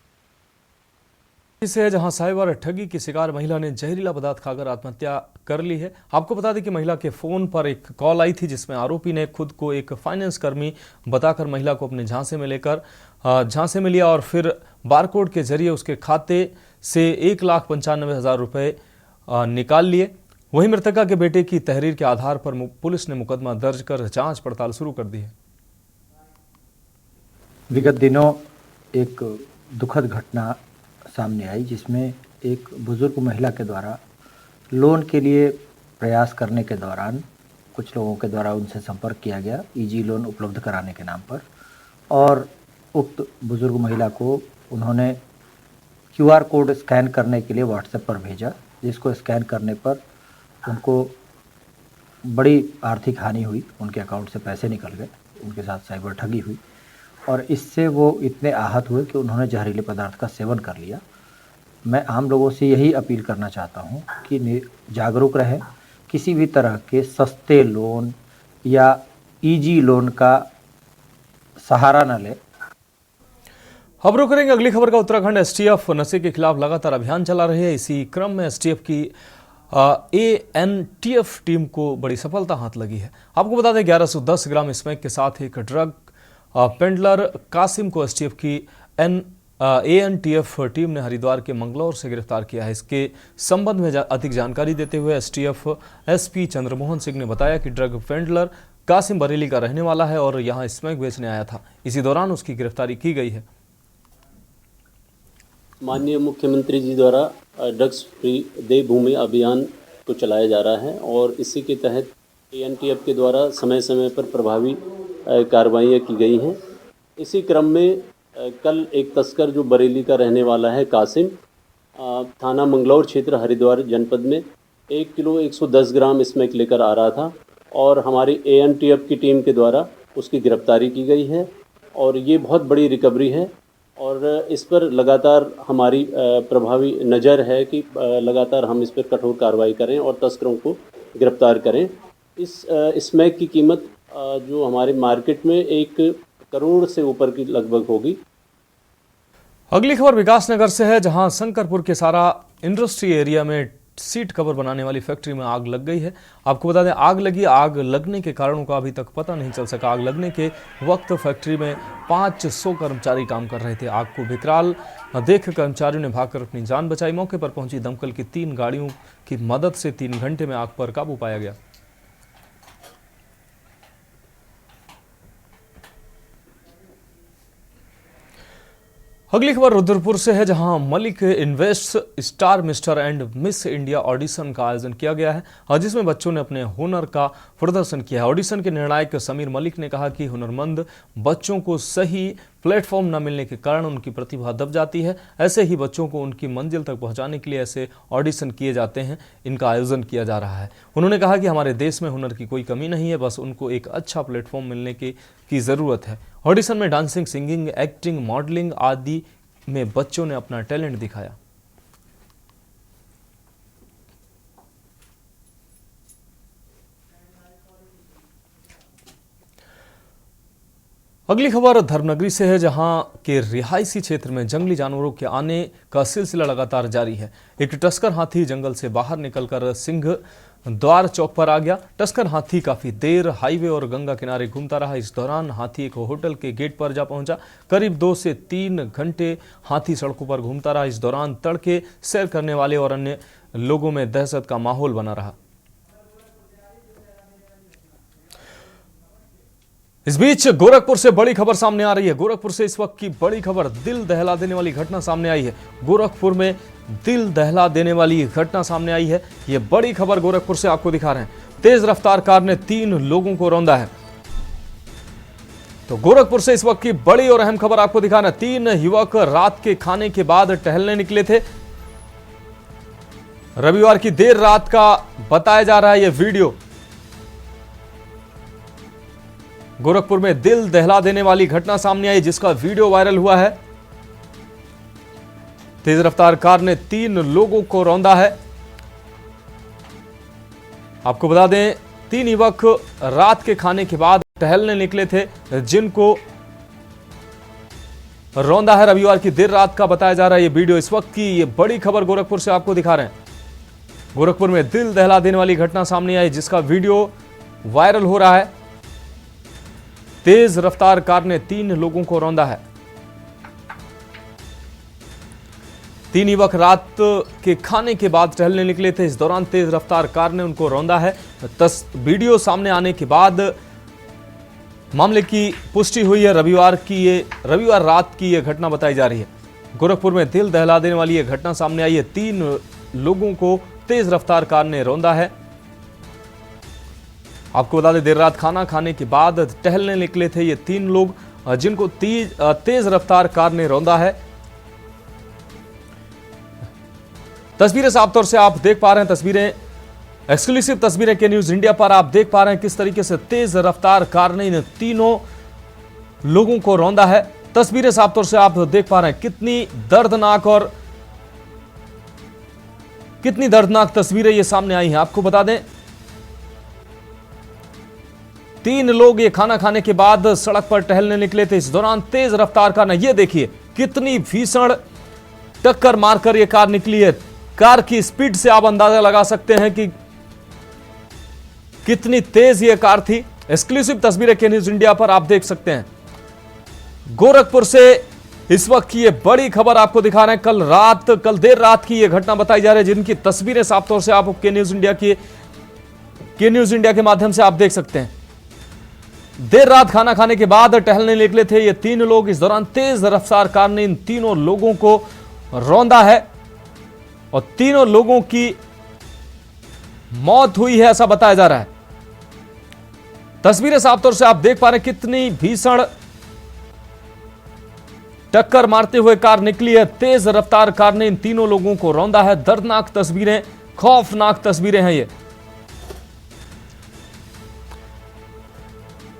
से जहां साइबर ठगी की शिकार महिला ने जहरीला पदार्थ खाकर आत्महत्या कर ली है। आपको बता दें कि महिला के फोन पर एक कॉल आई थी जिसमें आरोपी ने खुद को एक फाइनेंस कर्मी बताकर महिला को अपने झांसे में लिया और फिर बारकोड के जरिए उसके खाते से 1,95,000 रुपए निकाल लिए। वहीं मृतका के बेटे की तहरीर के आधार पर पुलिस ने मुकदमा दर्ज कर जांच पड़ताल शुरू कर दी है। विगत दिनों एक दुखद घटना सामने आई जिसमें एक बुजुर्ग महिला के द्वारा लोन के लिए प्रयास करने के दौरान कुछ लोगों के द्वारा उनसे संपर्क किया गया इजी लोन उपलब्ध कराने के नाम पर, और उक्त बुजुर्ग महिला को उन्होंने QR कोड स्कैन करने के लिए व्हाट्सएप पर भेजा, जिसको स्कैन करने पर उनको बड़ी आर्थिक हानि हुई, उनके अकाउंट से पैसे निकल गए, उनके साथ साइबर ठगी हुई और इससे वो इतने आहत हुए कि उन्होंने जहरीले पदार्थ का सेवन कर लिया। मैं आम लोगों से यही अपील करना चाहता हूँ कि जागरूक रहें, किसी भी तरह के सस्ते लोन या ईजी लोन का सहारा न लें। अब रुक करेंगे अगली खबर का। उत्तराखंड एसटीएफ नशे के खिलाफ लगातार अभियान चला रही है। इसी क्रम में एसटीएफ की ANTF टीम को बड़ी सफलता हाथ लगी है। आपको बता दें 1110 ग्राम स्मैक के साथ एक ड्रग पेंडलर कासिम को एसटीएफ की ANTF टीम ने हरिद्वार के मंगलौर से गिरफ्तार किया है। इसके संबंध में अधिक जानकारी देते हुए एसटीएफ SP चंद्रमोहन सिंह ने बताया कि ड्रग पेंडलर कासिम बरेली का रहने वाला है और यहां स्मैक बेचने आया था। इसी दौरान उसकी गिरफ्तारी की गई है। माननीय मुख्यमंत्री जी द्वारा ड्रग्स फ्री देवभूमि अभियान को चलाया जा रहा है और इसी के तहत ANTF के द्वारा समय समय पर प्रभावी कार्रवाइयाँ की गई हैं। इसी क्रम में कल एक तस्कर जो बरेली का रहने वाला है कासिम, थाना मंगलौर क्षेत्र हरिद्वार जनपद में 1 किलो 110 ग्राम स्मैक लेकर आ रहा था और हमारी ANTF की टीम के द्वारा उसकी गिरफ्तारी की गई है और ये बहुत बड़ी रिकवरी है और इस पर लगातार हमारी प्रभावी नज़र है कि लगातार हम इस पर कठोर कार्रवाई करें और तस्करों को गिरफ्तार करें। इस स्मैक की कीमत जो हमारे मार्केट में 1 करोड़ से ऊपर की लगभग होगी। अगली खबर विकासनगर से है, जहां शंकरपुर के सारा इंडस्ट्री एरिया में सीट कवर बनाने वाली फैक्ट्री में आग लग गई है। आपको बता दें आग लगने के कारणों का अभी तक पता नहीं चल सका। आग लगने के वक्त फैक्ट्री में 500 कर्मचारी काम कर रहे थे। आग को विकराल देख कर्मचारियों ने भागकर अपनी जान बचाई। मौके पर पहुंची दमकल की 3 गाड़ियों की मदद से 3 घंटे में आग पर काबू पाया गया। अगली खबर रुद्रपुर से है, जहां Malik invest star mister and miss India audition का आयोजन किया गया है और जिसमें बच्चों ने अपने हुनर का प्रदर्शन किया है। ऑडिशन के निर्णायक समीर मलिक ने कहा कि हुनरमंद बच्चों को सही प्लेटफॉर्म न मिलने के कारण उनकी प्रतिभा दब जाती है। ऐसे ही बच्चों को उनकी मंजिल तक पहुंचाने के लिए ऐसे ऑडिशन किए जाते हैं, इनका आयोजन किया जा रहा है। उन्होंने कहा कि हमारे देश में हुनर की कोई कमी नहीं है, बस उनको एक अच्छा प्लेटफॉर्म मिलने की ज़रूरत है। ऑडिशन में डांसिंग, सिंगिंग, एक्टिंग, मॉडलिंग आदि में बच्चों ने अपना टैलेंट दिखाया। अगली खबर धर्मनगरी से है, जहां के रिहायशी क्षेत्र में जंगली जानवरों के आने का सिलसिला लगातार जारी है। एक टस्कर हाथी जंगल से बाहर निकलकर सिंह द्वार चौक पर आ गया। टस्कर हाथी काफी देर हाईवे और गंगा किनारे घूमता रहा। इस दौरान हाथी एक होटल के गेट पर जा पहुंचा। करीब 2 से 3 घंटे हाथी सड़कों पर घूमता रहा। इस दौरान तड़के सैर करने वाले और अन्य लोगों में दहशत का माहौल बना रहा। इस बीच गोरखपुर से बड़ी खबर सामने आ रही है। गोरखपुर से इस वक्त की बड़ी खबर, दिल दहला देने वाली घटना सामने आई है। गोरखपुर में दिल दहला देने वाली घटना सामने आई है। यह बड़ी खबर गोरखपुर से आपको दिखा रहे हैं। तेज रफ्तार कार ने 3 लोगों को रौंदा है। तो गोरखपुर से इस वक्त की बड़ी और अहम खबर आपको दिखा रहे हैं। 3 युवक रात के खाने के बाद टहलने निकले थे। रविवार की देर रात का बताया जा रहा है यह वीडियो। गोरखपुर में दिल दहला देने वाली घटना सामने आई, जिसका वीडियो वायरल हुआ है। तेज रफ्तार कार ने 3 लोगों को रौंदा है। आपको बता दें 3 युवक रात के खाने के बाद टहलने निकले थे, जिनको रौंदा है। रविवार की देर रात का बताया जा रहा है ये वीडियो। इस वक्त की ये बड़ी खबर गोरखपुर से आपको दिखा रहे हैं। गोरखपुर में दिल दहला देने वाली घटना सामने आई, जिसका वीडियो वायरल हो रहा है। तेज रफ्तार कार ने 3 लोगों को रौंदा है। 3 युवक रात के खाने के बाद टहलने निकले थे। इस दौरान तेज रफ्तार कार ने उनको रौंदा है। वीडियो सामने आने के बाद मामले की पुष्टि हुई है। रविवार रात की यह घटना बताई जा रही है। गोरखपुर में दिल दहला देने वाली यह घटना सामने आई है। 3 लोगों को तेज रफ्तार कार ने रौंदा है। आपको बता दें देर रात खाना खाने के बाद टहलने निकले थे ये 3 लोग जिनको तेज रफ्तार कार ने रौंदा है। तस्वीरें साफ तौर से आप देख पा रहे हैं, तस्वीरें एक्सक्लूसिव तस्वीरें के न्यूज इंडिया पर आप देख पा रहे हैं किस तरीके से तेज रफ्तार कार ने इन तीनों लोगों को रौंदा है। तस्वीरें साफ तौर से आप देख पा रहे हैं कितनी दर्दनाक तस्वीरें ये सामने आई हैं। आपको बता दें 3 लोग ये खाना खाने के बाद सड़क पर टहलने निकले थे। इस दौरान तेज रफ्तार कार ने, ये देखिए कितनी भीषण टक्कर मारकर ये कार निकली है। कार की स्पीड से आप अंदाजा लगा सकते हैं कि कितनी तेज ये कार थी। एक्सक्लूसिव तस्वीरें के न्यूज इंडिया पर आप देख सकते हैं। गोरखपुर से इस वक्त की ये बड़ी खबर आपको दिखा रहे हैं। कल देर रात की ये घटना बताई जा रही है, जिनकी तस्वीरें साफ तौर से आप के न्यूज इंडिया के माध्यम से आप देख सकते हैं। देर रात खाना खाने के बाद टहलने निकले थे ये 3 लोग। इस दौरान तेज रफ्तार कार ने इन तीनों लोगों को रौंदा है और तीनों लोगों की मौत हुई है, ऐसा बताया जा रहा है। तस्वीरें साफ तौर से आप देख पा रहे हैं कितनी भीषण टक्कर मारते हुए कार निकली है। तेज रफ्तार कार ने इन तीनों लोगों को रौंदा है। दर्दनाक तस्वीरें, खौफनाक तस्वीरें हैं ये।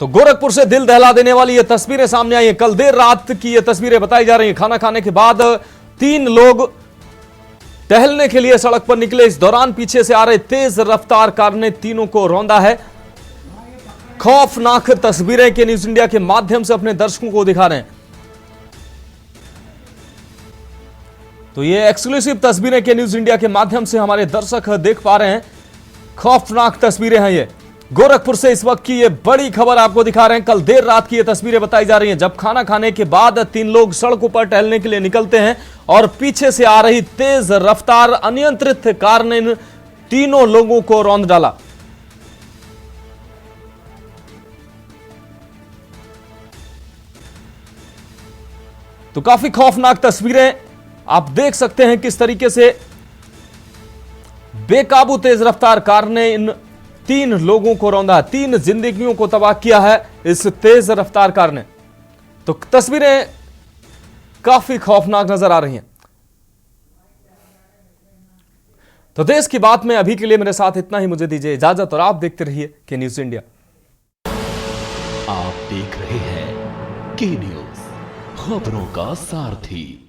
तो गोरखपुर से दिल दहला देने वाली ये तस्वीरें सामने आई हैं। कल देर रात की ये तस्वीरें बताई जा रही हैं। खाना खाने के बाद 3 लोग टहलने के लिए सड़क पर निकले। इस दौरान पीछे से आ रहे तेज रफ्तार कार ने तीनों को रौंदा है। खौफनाक तस्वीरें के न्यूज इंडिया के माध्यम से अपने दर्शकों को दिखा रहे हैं। तो ये एक्सक्लूसिव तस्वीरें के न्यूज इंडिया के माध्यम से हमारे दर्शक देख पा रहे हैं। खौफनाक तस्वीरें हैं ये। गोरखपुर से इस वक्त की ये बड़ी खबर आपको दिखा रहे हैं। कल देर रात की ये तस्वीरें बताई जा रही हैं, जब खाना खाने के बाद 3 लोग सड़कों पर टहलने के लिए निकलते हैं और पीछे से आ रही तेज रफ्तार अनियंत्रित कार ने इन तीनों लोगों को रौंद डाला। तो काफी खौफनाक तस्वीरें आप देख सकते हैं किस तरीके से बेकाबू तेज रफ्तार कार ने इन 3 लोगों को रौंदा, 3 जिंदगियों को तबाह किया है इस तेज रफ्तार कार ने। तो तस्वीरें काफी खौफनाक नजर आ रही हैं। तो देश की बात में अभी के लिए मेरे साथ इतना ही। मुझे दीजिए इजाजत और आप देखते रहिए के न्यूज इंडिया। आप देख रहे हैं के न्यूज, खबरों का सारथी।